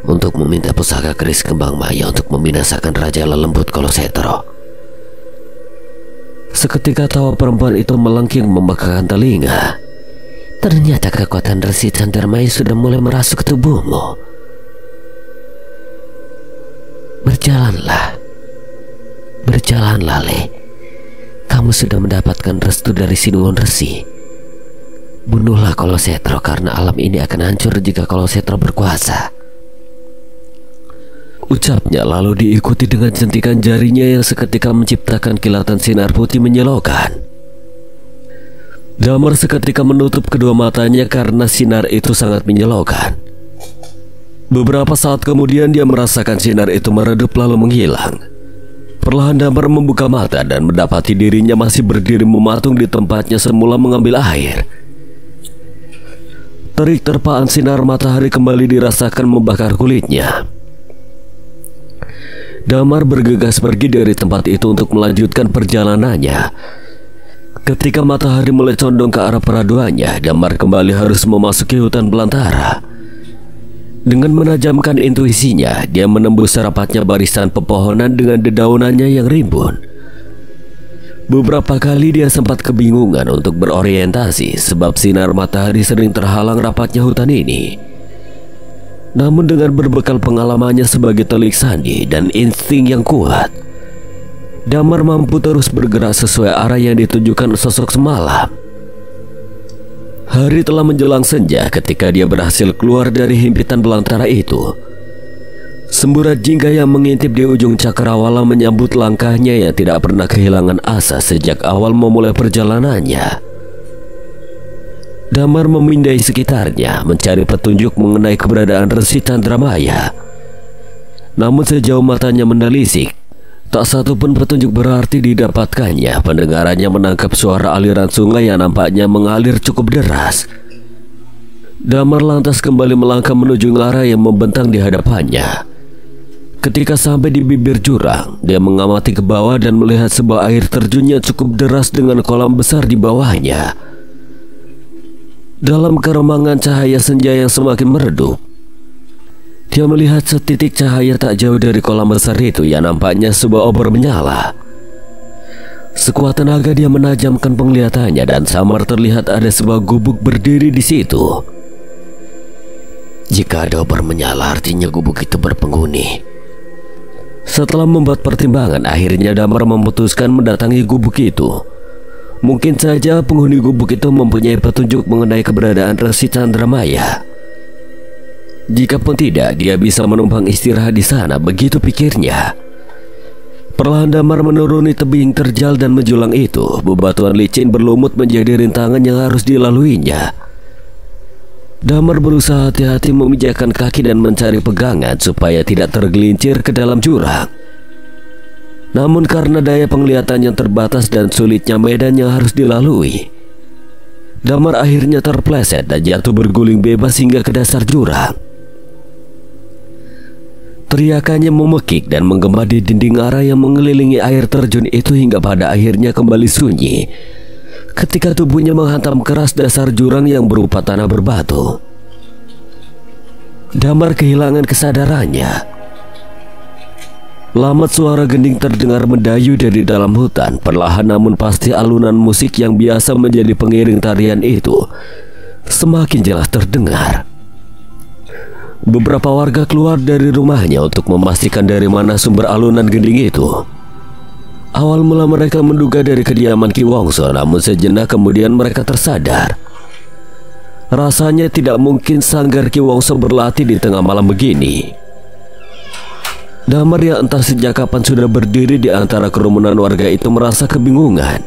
untuk meminta pusaka keris kembang maya untuk membinasakan Raja Lelembut Kolosetro. Seketika tawa perempuan itu melengking membekakan telinga. Ternyata kekuatan Resi Chandramaya sudah mulai merasuk ke tubuhmu. Berjalanlah, Le. Kamu sudah mendapatkan restu dari Sinuwun Resi. Bunuhlah Kolosetro karena alam ini akan hancur jika Kolosetro berkuasa. Ucapnya lalu diikuti dengan jentikan jarinya yang seketika menciptakan kilatan sinar putih menyilaukan. Damar seketika menutup kedua matanya karena sinar itu sangat menyilaukan. Beberapa saat kemudian dia merasakan sinar itu meredup lalu menghilang. Perlahan Damar membuka mata dan mendapati dirinya masih berdiri mematung di tempatnya semula mengambil air. Terik terpaan sinar matahari kembali dirasakan membakar kulitnya. Damar bergegas pergi dari tempat itu untuk melanjutkan perjalanannya. Ketika matahari mulai condong ke arah peraduannya, Damar kembali harus memasuki hutan belantara. Dengan menajamkan intuisinya, dia menembus rapatnya barisan pepohonan dengan dedaunannya yang rimbun. Beberapa kali dia sempat kebingungan untuk berorientasi sebab sinar matahari sering terhalang rapatnya hutan ini. Namun dengan berbekal pengalamannya sebagai telik sandi dan insting yang kuat, Damar mampu terus bergerak sesuai arah yang ditunjukkan sosok semalam. Hari telah menjelang senja ketika dia berhasil keluar dari himpitan belantara itu. Semburat jingga yang mengintip di ujung cakrawala menyambut langkahnya yang tidak pernah kehilangan asa sejak awal memulai perjalanannya. Damar memindai sekitarnya mencari petunjuk mengenai keberadaan Resi Chandramaya. Namun sejauh matanya menelisik, Tak satu pun petunjuk berarti didapatkannya. Pendengarannya menangkap suara aliran sungai yang nampaknya mengalir cukup deras. Damar lantas kembali melangkah menuju ngara yang membentang di hadapannya. Ketika sampai di bibir jurang, dia mengamati ke bawah dan melihat sebuah air terjun yang cukup deras dengan kolam besar di bawahnya. Dalam keremangan cahaya senja yang semakin meredup, dia melihat setitik cahaya tak jauh dari kolam besar itu yang nampaknya sebuah obor menyala. Sekuat tenaga dia menajamkan penglihatannya dan samar terlihat ada sebuah gubuk berdiri di situ. Jika ada obor menyala, artinya gubuk itu berpenghuni. Setelah membuat pertimbangan, akhirnya Damar memutuskan mendatangi gubuk itu. Mungkin saja penghuni gubuk itu mempunyai petunjuk mengenai keberadaan Resi Chandramaya. Jikapun tidak, dia bisa menumpang istirahat di sana, begitu pikirnya. Perlahan Damar menuruni tebing terjal dan menjulang itu. Bebatuan licin berlumut menjadi rintangan yang harus dilaluinya. Damar berusaha hati-hati memijakkan kaki dan mencari pegangan supaya tidak tergelincir ke dalam jurang. Namun karena daya penglihatan yang terbatas dan sulitnya medan yang harus dilalui, Damar akhirnya terpleset dan jatuh berguling bebas hingga ke dasar jurang. Teriakannya memekik dan menggema di dinding ngara yang mengelilingi air terjun itu hingga pada akhirnya kembali sunyi ketika tubuhnya menghantam keras dasar jurang yang berupa tanah berbatu. Damar kehilangan kesadarannya. Lamat suara gending terdengar mendayu dari dalam hutan. Perlahan namun pasti alunan musik yang biasa menjadi pengiring tarian itu semakin jelas terdengar. Beberapa warga keluar dari rumahnya untuk memastikan dari mana sumber alunan gending itu. Awal mula mereka menduga dari kediaman Ki Wongso, namun sejenak kemudian mereka tersadar. Rasanya tidak mungkin sanggar Ki Wongso berlatih di tengah malam begini. Damar yang entah sejak kapan sudah berdiri di antara kerumunan warga itu merasa kebingungan.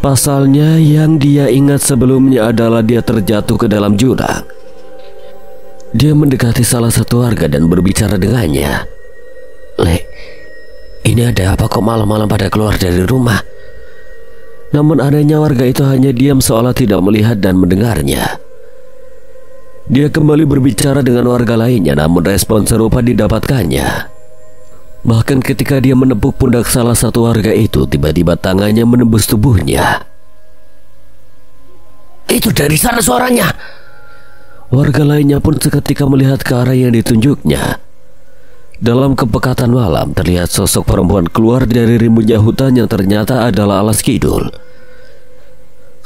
Pasalnya yang dia ingat sebelumnya adalah dia terjatuh ke dalam jurang. Dia mendekati salah satu warga dan berbicara dengannya. "Lek, ini ada apa kok malam-malam pada keluar dari rumah?" Namun anehnya warga itu hanya diam seolah tidak melihat dan mendengarnya. Dia kembali berbicara dengan warga lainnya, namun respon serupa didapatkannya. Bahkan ketika dia menepuk pundak salah satu warga itu, tiba-tiba tangannya menembus tubuhnya. "Itu dari sana suaranya!" Warga lainnya pun seketika melihat ke arah yang ditunjuknya. Dalam kepekatan malam terlihat sosok perempuan keluar dari rimbunnya hutan yang ternyata adalah Alas Kidul.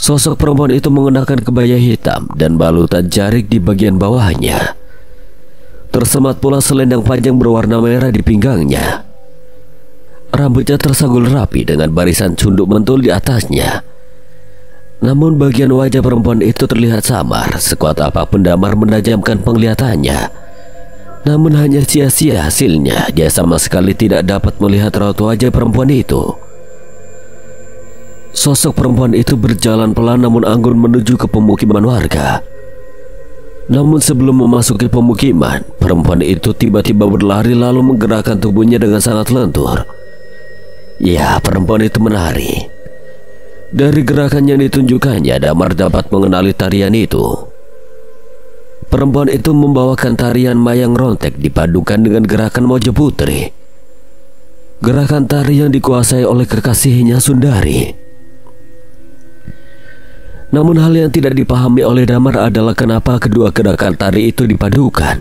Sosok perempuan itu mengenakan kebaya hitam dan balutan jarik di bagian bawahnya. Tersemat pula selendang panjang berwarna merah di pinggangnya. Rambutnya tersagul rapi dengan barisan cunduk mentul di atasnya. Namun bagian wajah perempuan itu terlihat samar. Sekuat apapun Damar menajamkan penglihatannya, namun hanya sia-sia hasilnya. Dia sama sekali tidak dapat melihat raut wajah perempuan itu. Sosok perempuan itu berjalan pelan namun anggun menuju ke pemukiman warga. Namun sebelum memasuki pemukiman, perempuan itu tiba-tiba berlari lalu menggerakkan tubuhnya dengan sangat lentur. Ya, perempuan itu menari. Dari gerakan yang ditunjukkannya, Damar dapat mengenali tarian itu. Perempuan itu membawakan tarian Mayang Rontek dipadukan dengan gerakan Mojo Putri. Gerakan tari yang dikuasai oleh kekasihnya Sundari. Namun hal yang tidak dipahami oleh Damar adalah kenapa kedua gerakan tari itu dipadukan.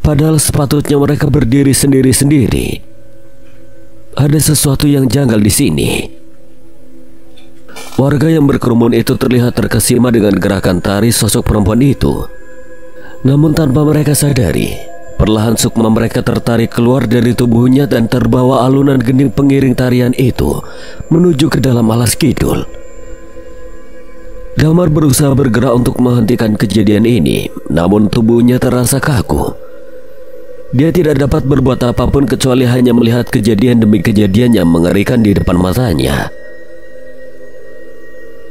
Padahal sepatutnya mereka berdiri sendiri-sendiri. Ada sesuatu yang janggal di sini. Warga yang berkerumun itu terlihat terkesima dengan gerakan tari sosok perempuan itu. Namun tanpa mereka sadari, perlahan sukma mereka tertarik keluar dari tubuhnya dan terbawa alunan gending pengiring tarian itu menuju ke dalam Alas Kidul. Damar berusaha bergerak untuk menghentikan kejadian ini, namun tubuhnya terasa kaku. Dia tidak dapat berbuat apapun kecuali hanya melihat kejadian demi kejadian yang mengerikan di depan matanya.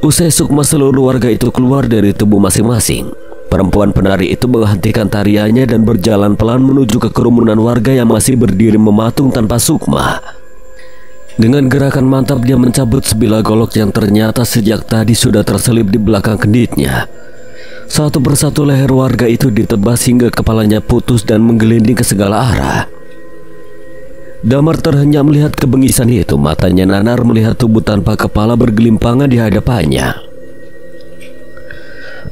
Usai sukma seluruh warga itu keluar dari tubuh masing-masing, perempuan penari itu menghentikan tariannya dan berjalan pelan menuju ke kerumunan warga yang masih berdiri mematung tanpa sukma. Dengan gerakan mantap dia mencabut sebilah golok yang ternyata sejak tadi sudah terselip di belakang kenditnya. Satu persatu leher warga itu ditebas hingga kepalanya putus dan menggelinding ke segala arah. Damar terhenyak melihat kebengisan itu. Matanya nanar melihat tubuh tanpa kepala bergelimpangan di hadapannya.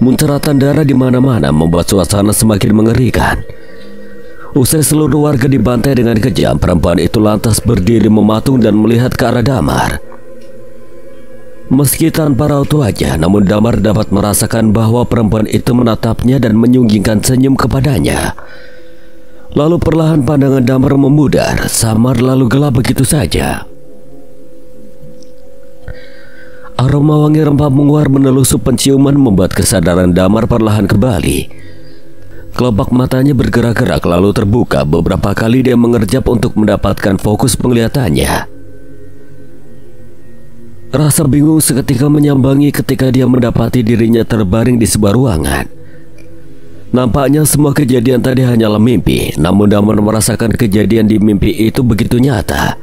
Munceratan darah di mana-mana membuat suasana semakin mengerikan. Usai seluruh warga dibantai dengan kejam, perempuan itu lantas berdiri mematung dan melihat ke arah Damar. Meski tanpa raut wajah, namun Damar dapat merasakan bahwa perempuan itu menatapnya dan menyunggingkan senyum kepadanya. Lalu perlahan pandangan Damar memudar, samar lalu gelap begitu saja. Aroma wangi rempah menguar menelusup penciuman membuat kesadaran Damar perlahan kembali. Kelopak matanya bergerak-gerak lalu terbuka. Beberapa kali dia mengerjap untuk mendapatkan fokus penglihatannya. Rasa bingung seketika menyambangi ketika dia mendapati dirinya terbaring di sebuah ruangan. Nampaknya semua kejadian tadi hanyalah mimpi, namun Damar merasakan kejadian di mimpi itu begitu nyata.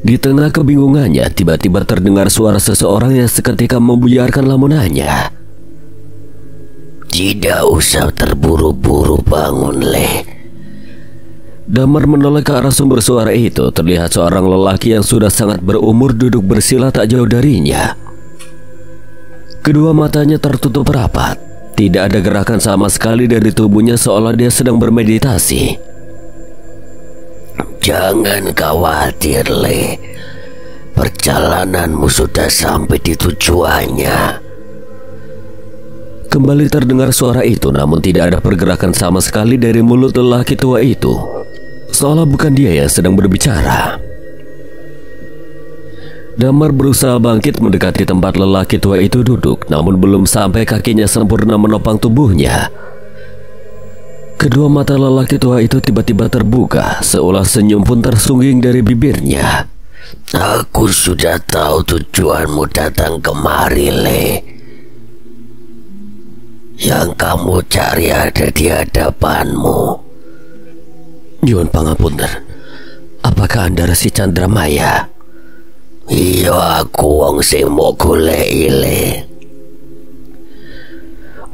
Di tengah kebingungannya, tiba-tiba terdengar suara seseorang yang seketika membuyarkan lamunannya. Tidak usah terburu-buru, bangun, Le. Damar menoleh ke arah sumber suara itu. Terlihat seorang lelaki yang sudah sangat berumur duduk bersila tak jauh darinya. Kedua matanya tertutup rapat. Tidak ada gerakan sama sekali dari tubuhnya, seolah dia sedang bermeditasi. Jangan khawatir, Le. Perjalananmu sudah sampai di tujuannya. Kembali terdengar suara itu, namun tidak ada pergerakan sama sekali dari mulut lelaki tua itu. Seolah bukan dia yang sedang berbicara. Damar berusaha bangkit mendekati tempat lelaki tua itu duduk, namun belum sampai kakinya sempurna menopang tubuhnya. Kedua mata lelaki tua itu tiba-tiba terbuka, seolah senyum pun tersungging dari bibirnya. Aku sudah tahu tujuanmu datang kemari, Le. Yang kamu cari ada di hadapanmu. Nyuwun pangapunten. Apakah Anda Resi Chandramaya? Iya, aku wong sing mau goleki, Le.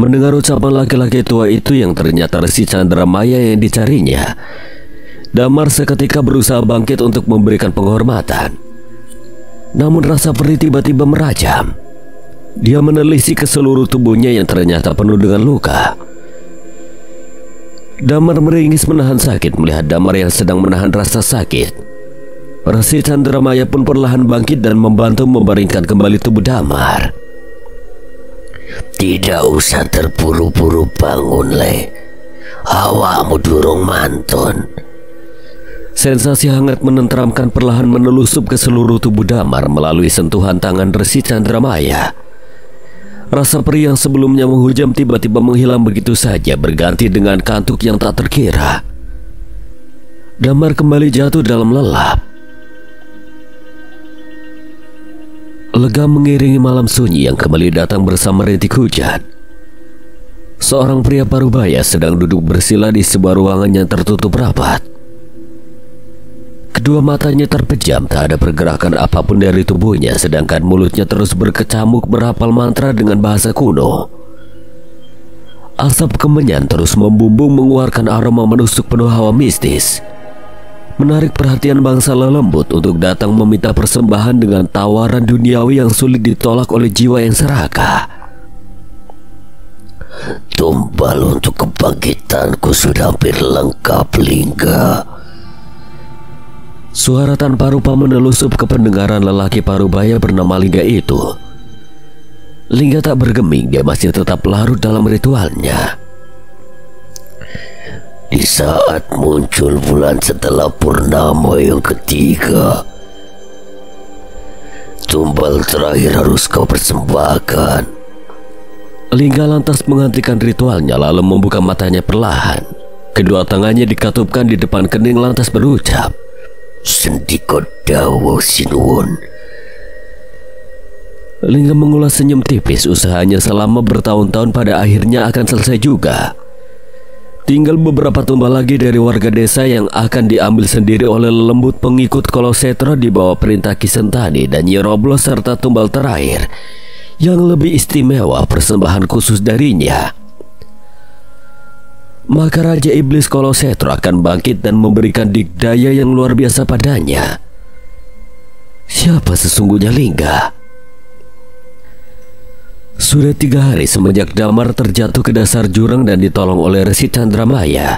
Mendengar ucapan laki-laki tua itu yang ternyata Resi Chandramaya yang dicarinya, Damar seketika berusaha bangkit untuk memberikan penghormatan. Namun rasa perih tiba-tiba merajam. Dia menelisik ke seluruh tubuhnya yang ternyata penuh dengan luka. Damar meringis menahan sakit melihat Damar yang sedang menahan rasa sakit. Resi Chandramaya pun perlahan bangkit dan membantu membaringkan kembali tubuh Damar. Tidak usah terburu-buru, bangun, Le. Awakmu durung mantun. Sensasi hangat menenteramkan perlahan menelusup ke seluruh tubuh Damar melalui sentuhan tangan Resi Chandramaya. Rasa perih yang sebelumnya menghujam tiba-tiba menghilang begitu saja, berganti dengan kantuk yang tak terkira. Damar kembali jatuh dalam lelap. Lega mengiringi malam sunyi yang kembali datang bersama rintik hujan. Seorang pria parubaya sedang duduk bersila di sebuah ruangan yang tertutup rapat. Kedua matanya terpejam, tak ada pergerakan apapun dari tubuhnya, sedangkan mulutnya terus berkecamuk berhafal mantra dengan bahasa kuno. Asap kemenyan terus membumbung mengeluarkan aroma menusuk penuh hawa mistis, menarik perhatian bangsa lelembut untuk datang meminta persembahan dengan tawaran duniawi yang sulit ditolak oleh jiwa yang serakah. Tumbal untuk kebangkitanku sudah hampir lengkap, Lingga. Suara tanpa rupa menelusup ke pendengaran lelaki parubaya bernama Lingga itu. Lingga tak bergeming, dia masih tetap larut dalam ritualnya. Di saat muncul bulan setelah purnama yang ketiga, tumbal terakhir harus kau persembahkan. Lingga lantas menghentikan ritualnya lalu membuka matanya perlahan. Kedua tangannya dikatupkan di depan kening lantas berucap, Sendika dawa sinuwun. Lingga mengulas senyum tipis. Usahanya selama bertahun-tahun pada akhirnya akan selesai juga. Tinggal beberapa tumbal lagi dari warga desa yang akan diambil sendiri oleh lembut pengikut Kolosetro di bawah perintah Ki Sentani dan Nyi Roblos, serta tumbal terakhir yang lebih istimewa, persembahan khusus darinya. Maka Raja Iblis Kolosetro akan bangkit dan memberikan dikdaya yang luar biasa padanya. Siapa sesungguhnya Lingga? Sudah 3 hari semenjak Damar terjatuh ke dasar jurang dan ditolong oleh Resi Chandramaya.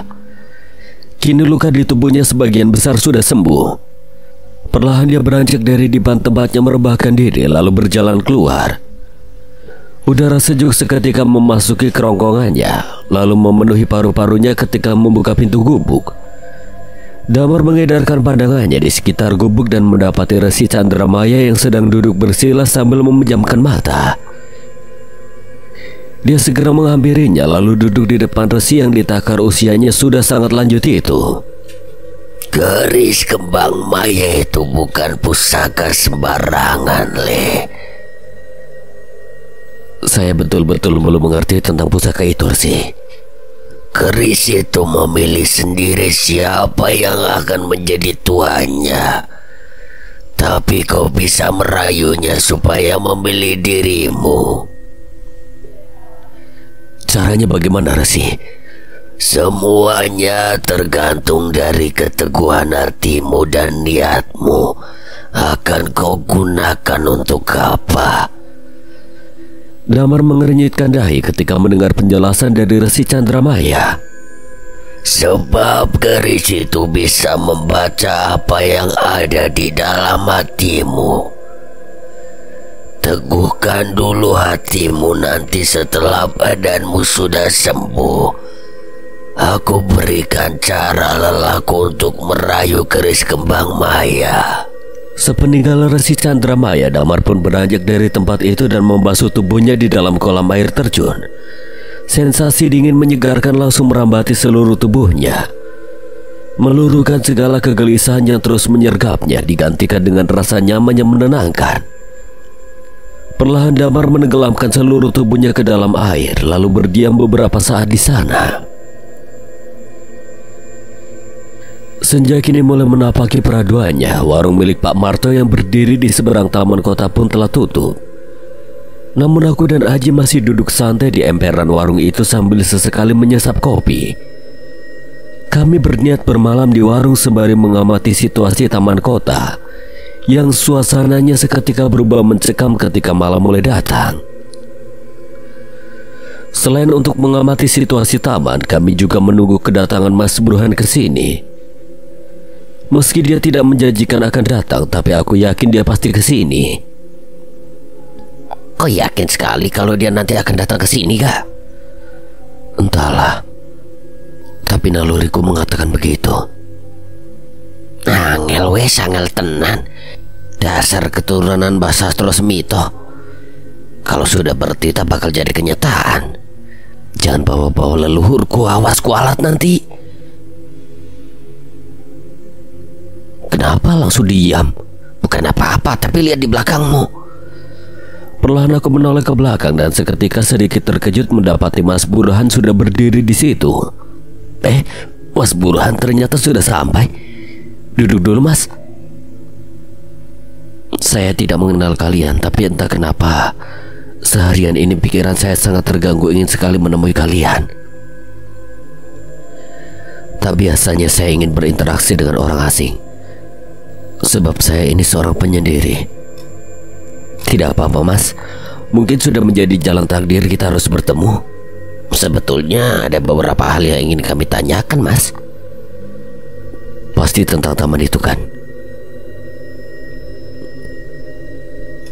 Kini luka di tubuhnya sebagian besar sudah sembuh. Perlahan dia beranjak dari dipan tempatnya merebahkan diri lalu berjalan keluar. Udara sejuk seketika memasuki kerongkongannya lalu memenuhi paru-parunya ketika membuka pintu gubuk. Damar mengedarkan pandangannya di sekitar gubuk dan mendapati Resi Chandramaya yang sedang duduk bersila sambil memejamkan mata. Dia segera menghampirinya lalu duduk di depan Resi yang ditakar usianya sudah sangat lanjut itu. Keris kembang maya itu bukan pusaka sembarangan, Le. Saya betul-betul belum mengerti tentang pusaka itu, Resi. Keris itu memilih sendiri siapa yang akan menjadi tuannya. Tapi kau bisa merayunya supaya memilih dirimu. Caranya bagaimana, Resi? Semuanya tergantung dari keteguhan hatimu dan niatmu. Akan kau gunakan untuk apa? Damar mengernyitkan dahi ketika mendengar penjelasan dari Resi Chandramaya. Sebab keris itu bisa membaca apa yang ada di dalam hatimu. Teguhkan dulu hatimu, nanti setelah badanmu sudah sembuh, aku berikan cara lelaku untuk merayu keris kembang maya. Sepeninggal Resi Chandramaya, Damar pun beranjak dari tempat itu dan membasuh tubuhnya di dalam kolam air terjun. Sensasi dingin menyegarkan langsung merambati seluruh tubuhnya, meluruhkan segala kegelisahan yang terus menyergapnya, digantikan dengan rasa nyaman yang menenangkan. Perlahan Damar menenggelamkan seluruh tubuhnya ke dalam air lalu berdiam beberapa saat di sana. Senja kini mulai menapaki peraduannya. Warung milik Pak Marto yang berdiri di seberang taman kota pun telah tutup. Namun aku dan Aji masih duduk santai di emperan warung itu sambil sesekali menyesap kopi. Kami berniat bermalam di warung sembari mengamati situasi taman kota yang suasananya seketika berubah mencekam ketika malam mulai datang. Selain untuk mengamati situasi taman, kami juga menunggu kedatangan Mas Burhan ke sini. Meski dia tidak menjanjikan akan datang, tapi aku yakin dia pasti ke sini. Kau yakin sekali kalau dia nanti akan datang ke sini, Kak? Entahlah, tapi naluriku mengatakan begitu. Angel wes, angel tenan. Dasar keturunan Basastro Semito. Kalau sudah bertita bakal jadi kenyataan. Jangan bawa-bawa leluhurku, awas kualat nanti. Kenapa langsung diam? Bukan apa-apa, tapi lihat di belakangmu. Perlahan aku menoleh ke belakang dan seketika sedikit terkejut mendapati Mas Burhan sudah berdiri di situ. Mas Burhan ternyata sudah sampai. Duduk dulu, Mas. Saya tidak mengenal kalian, tapi entah kenapa seharian ini pikiran saya sangat terganggu, ingin sekali menemui kalian. Tak biasanya saya ingin berinteraksi dengan orang asing, sebab saya ini seorang penyendiri. Tidak apa-apa, Mas. Mungkin sudah menjadi jalan takdir kita harus bertemu. Sebetulnya ada beberapa hal yang ingin kami tanyakan, Mas. Pasti tentang taman itu kan?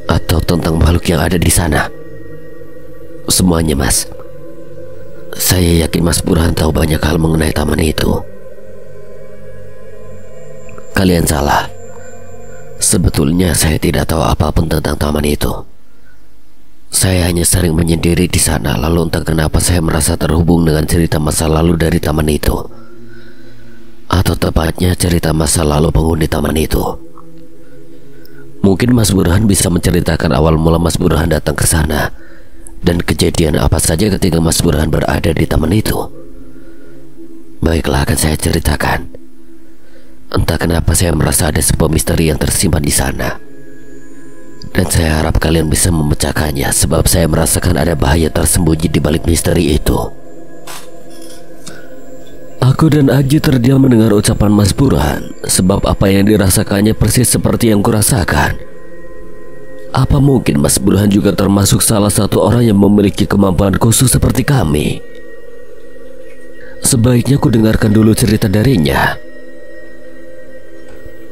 Atau tentang makhluk yang ada di sana? Semuanya, Mas. Saya yakin Mas Burhan tahu banyak hal mengenai taman itu. Kalian salah. Sebetulnya saya tidak tahu apapun tentang taman itu. Saya hanya sering menyendiri di sana, lalu entah kenapa saya merasa terhubung dengan cerita masa lalu dari taman itu. Atau tepatnya cerita masa lalu penghuni taman itu. Mungkin Mas Burhan bisa menceritakan awal mula Mas Burhan datang ke sana dan kejadian apa saja ketika Mas Burhan berada di taman itu. Baiklah, akan saya ceritakan. Entah kenapa saya merasa ada sebuah misteri yang tersimpan di sana. Dan saya harap kalian bisa memecahkannya, sebab saya merasakan ada bahaya tersembunyi di balik misteri itu. Aku dan Aji terdiam mendengar ucapan Mas Burhan, sebab apa yang dirasakannya persis seperti yang kurasakan. Apa mungkin Mas Burhan juga termasuk salah satu orang yang memiliki kemampuan khusus seperti kami? Sebaiknya ku dengarkan dulu cerita darinya.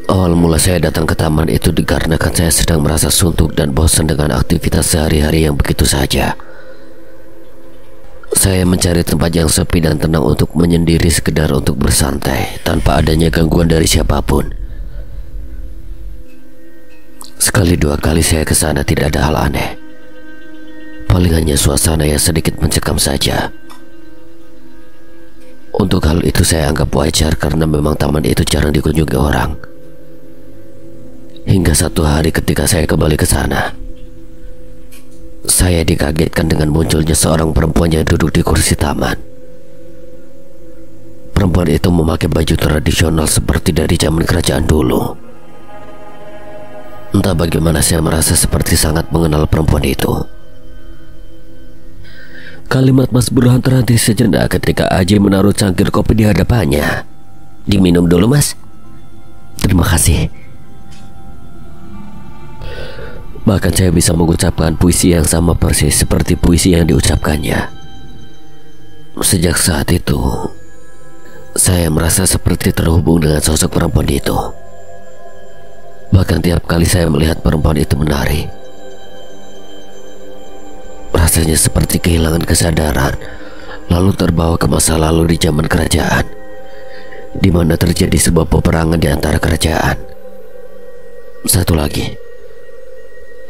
Awal mula saya datang ke taman itu dikarenakan saya sedang merasa suntuk dan bosan dengan aktivitas sehari-hari yang begitu saja. Saya mencari tempat yang sepi dan tenang untuk menyendiri, sekedar untuk bersantai tanpa adanya gangguan dari siapapun. Sekali dua kali saya ke sana tidak ada hal aneh. Paling hanya suasana yang sedikit mencekam saja. Untuk hal itu saya anggap wajar karena memang taman itu jarang dikunjungi orang. Hingga satu hari ketika saya kembali ke sana, saya dikagetkan dengan munculnya seorang perempuan yang duduk di kursi taman. Perempuan itu memakai baju tradisional seperti dari zaman kerajaan dulu. Entah bagaimana saya merasa seperti sangat mengenal perempuan itu. Kalimat Mas Burhan terhenti sejenak ketika Aji menaruh cangkir kopi di hadapannya. "Diminum dulu, Mas." "Terima kasih." Bahkan saya bisa mengucapkan puisi yang sama persis seperti puisi yang diucapkannya. Sejak saat itu, saya merasa seperti terhubung dengan sosok perempuan itu. Bahkan tiap kali saya melihat perempuan itu menari, rasanya seperti kehilangan kesadaran, lalu terbawa ke masa lalu di zaman kerajaan, di mana terjadi sebuah peperangan di antara kerajaan. Satu lagi,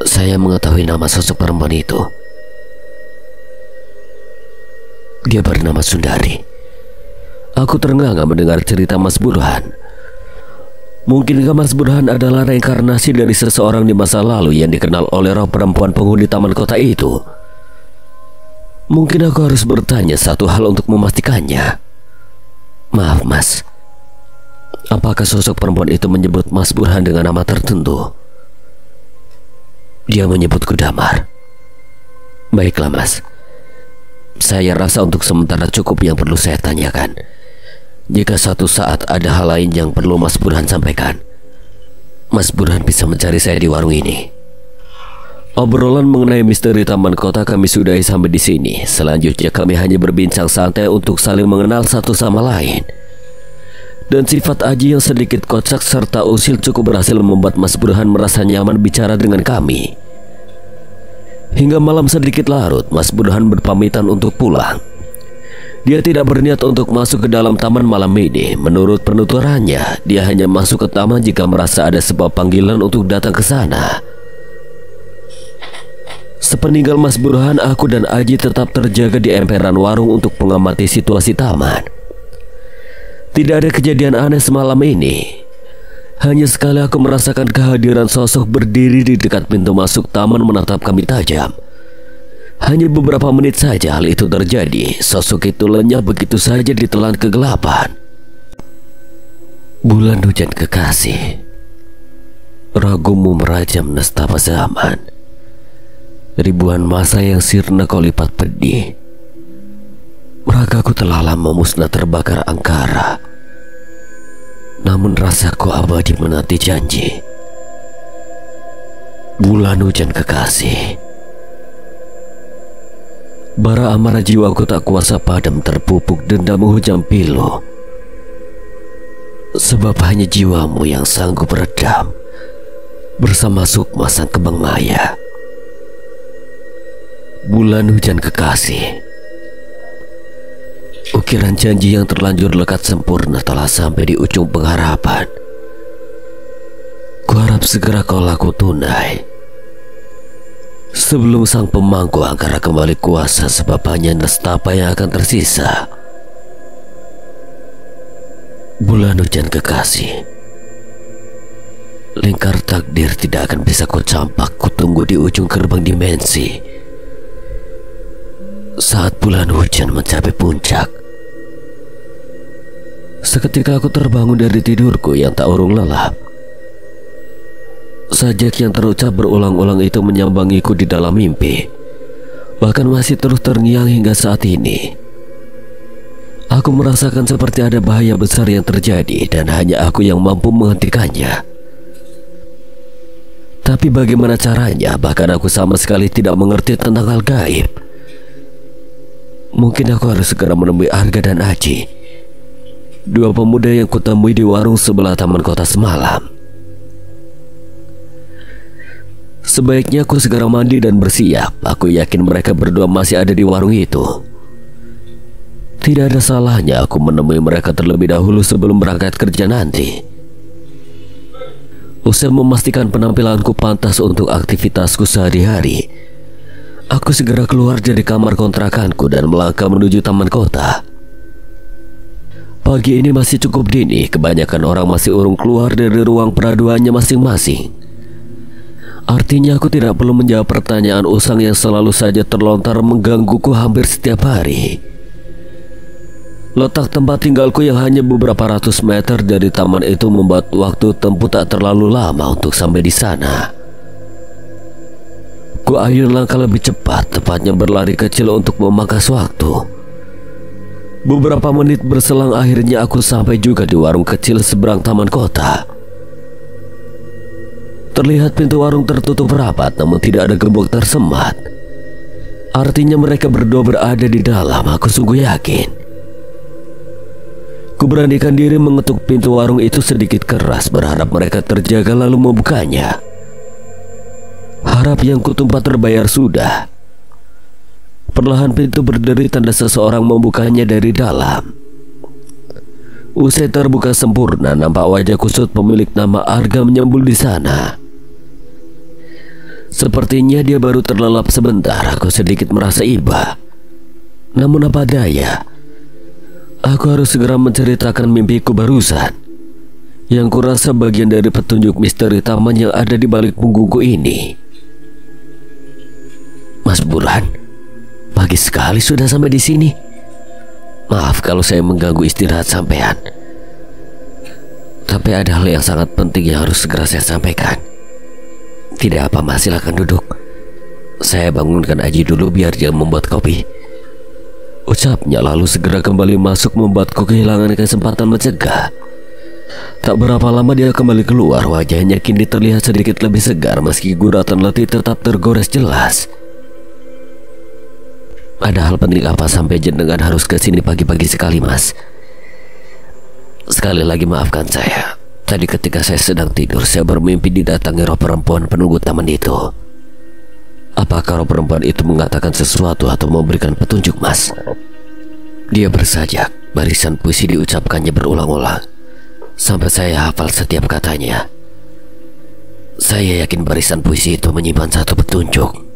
saya mengetahui nama sosok perempuan itu. Dia bernama Sundari. Aku terengah-engah mendengar cerita Mas Burhan. Mungkinkah Mas Burhan adalah reinkarnasi dari seseorang di masa lalu yang dikenal oleh roh perempuan penghuni taman kota itu? Mungkin aku harus bertanya satu hal untuk memastikannya. Maaf, Mas, apakah sosok perempuan itu menyebut Mas Burhan dengan nama tertentu? Dia menyebutku Damar. Baiklah, Mas, saya rasa untuk sementara cukup yang perlu saya tanyakan. Jika suatu saat ada hal lain yang perlu Mas Burhan sampaikan, Mas Burhan bisa mencari saya di warung ini. Obrolan mengenai misteri taman kota kami sudahi sampai di sini. Selanjutnya kami hanya berbincang santai untuk saling mengenal satu sama lain. Dan sifat Aji yang sedikit kocak serta usil cukup berhasil membuat Mas Burhan merasa nyaman bicara dengan kami. Hingga malam sedikit larut, Mas Burhan berpamitan untuk pulang. Dia tidak berniat untuk masuk ke dalam taman malam ini. Menurut penuturannya, dia hanya masuk ke taman jika merasa ada sebuah panggilan untuk datang ke sana. Sepeninggal Mas Burhan, aku dan Aji tetap terjaga di emperan warung untuk mengamati situasi taman. Tidak ada kejadian aneh semalam ini. Hanya sekali aku merasakan kehadiran sosok berdiri di dekat pintu masuk taman menatap kami tajam. Hanya beberapa menit saja hal itu terjadi. Sosok itu lenyap begitu saja ditelan kegelapan. Bulan hujan kekasih, ragumu merajam nestapa zaman. Ribuan masa yang sirna kau lipat pedih. Ragaku telah lama musnah terbakar angkara, namun rasaku abadi menanti janji. Bulan hujan kekasih, bara amarah jiwaku tak kuasa padam, terpupuk dendam hujan pilu. Sebab hanya jiwamu yang sanggup redam bersama sukma sang kembang maya. Bulan hujan kekasih, ukiran janji yang terlanjur lekat sempurna telah sampai di ujung pengharapan. Kuharap segera kau laku tunai sebelum sang pemangku angkara kembali kuasa, sebab hanya nestapa yang akan tersisa. Bulan hujan kekasih, Lingkar takdir tidak akan bisa kucampak. Kutunggu di ujung gerbang dimensi. Saat bulan hujan mencapai puncak, seketika aku terbangun dari tidurku yang tak urung lelap. Sajak yang terucap berulang-ulang itu menyambangiku di dalam mimpi, bahkan masih terus terngiang hingga saat ini. Aku merasakan seperti ada bahaya besar yang terjadi dan hanya aku yang mampu menghentikannya. Tapi bagaimana caranya? Bahkan aku sama sekali tidak mengerti tentang hal gaib. Mungkin aku harus segera menemui Arga dan Aji, dua pemuda yang kutemui di warung sebelah taman kota semalam. Sebaiknya aku segera mandi dan bersiap. Aku yakin mereka berdua masih ada di warung itu. Tidak ada salahnya aku menemui mereka terlebih dahulu sebelum berangkat kerja nanti. Usai memastikan penampilanku pantas untuk aktivitasku sehari-hari, aku segera keluar dari kamar kontrakanku dan melangkah menuju taman kota. Pagi ini masih cukup dini, kebanyakan orang masih urung keluar dari ruang peraduannya masing-masing. Artinya aku tidak perlu menjawab pertanyaan usang yang selalu saja terlontar menggangguku hampir setiap hari. Letak tempat tinggalku yang hanya beberapa ratus meter dari taman itu membuat waktu tempuh tak terlalu lama untuk sampai di sana. Ku ayun langkah lebih cepat, tepatnya berlari kecil untuk memangkas waktu. Beberapa menit berselang akhirnya aku sampai juga di warung kecil seberang taman kota. Terlihat pintu warung tertutup rapat, namun tidak ada gembok tersemat. Artinya mereka berdua berada di dalam, aku sungguh yakin. Kuberanikan diri mengetuk pintu warung itu sedikit keras, berharap mereka terjaga lalu membukanya. Harap yang kutumpah terbayar sudah. Perlahan pintu berderi tanda seseorang membukanya dari dalam. Usai terbuka sempurna, nampak wajah kusut pemilik nama Arga menyambul di sana. Sepertinya dia baru terlelap sebentar. Aku sedikit merasa iba. Namun apa daya, aku harus segera menceritakan mimpiku barusan, yang kurasa bagian dari petunjuk misteri taman yang ada di balik punggungku ini. Mas Burhan, pagi sekali sudah sampai di sini. Maaf kalau saya mengganggu istirahat sampean, tapi ada hal yang sangat penting yang harus segera saya sampaikan. Tidak apa mas, silakan duduk. Saya bangunkan Aji dulu biar dia membuat kopi. Ucapnya lalu segera kembali masuk membuatku kehilangan kesempatan mencegah. Tak berapa lama dia kembali keluar. Wajahnya kini terlihat sedikit lebih segar meski guratan letih tetap tergores jelas. Ada hal penting apa sampai jenengan harus ke sini pagi-pagi sekali mas? Sekali lagi maafkan saya. Tadi ketika saya sedang tidur, saya bermimpi didatangi roh perempuan penunggu taman itu. Apakah roh perempuan itu mengatakan sesuatu atau memberikan petunjuk mas? Dia bersajak, barisan puisi diucapkannya berulang-ulang, sampai saya hafal setiap katanya. Saya yakin barisan puisi itu menyimpan satu petunjuk.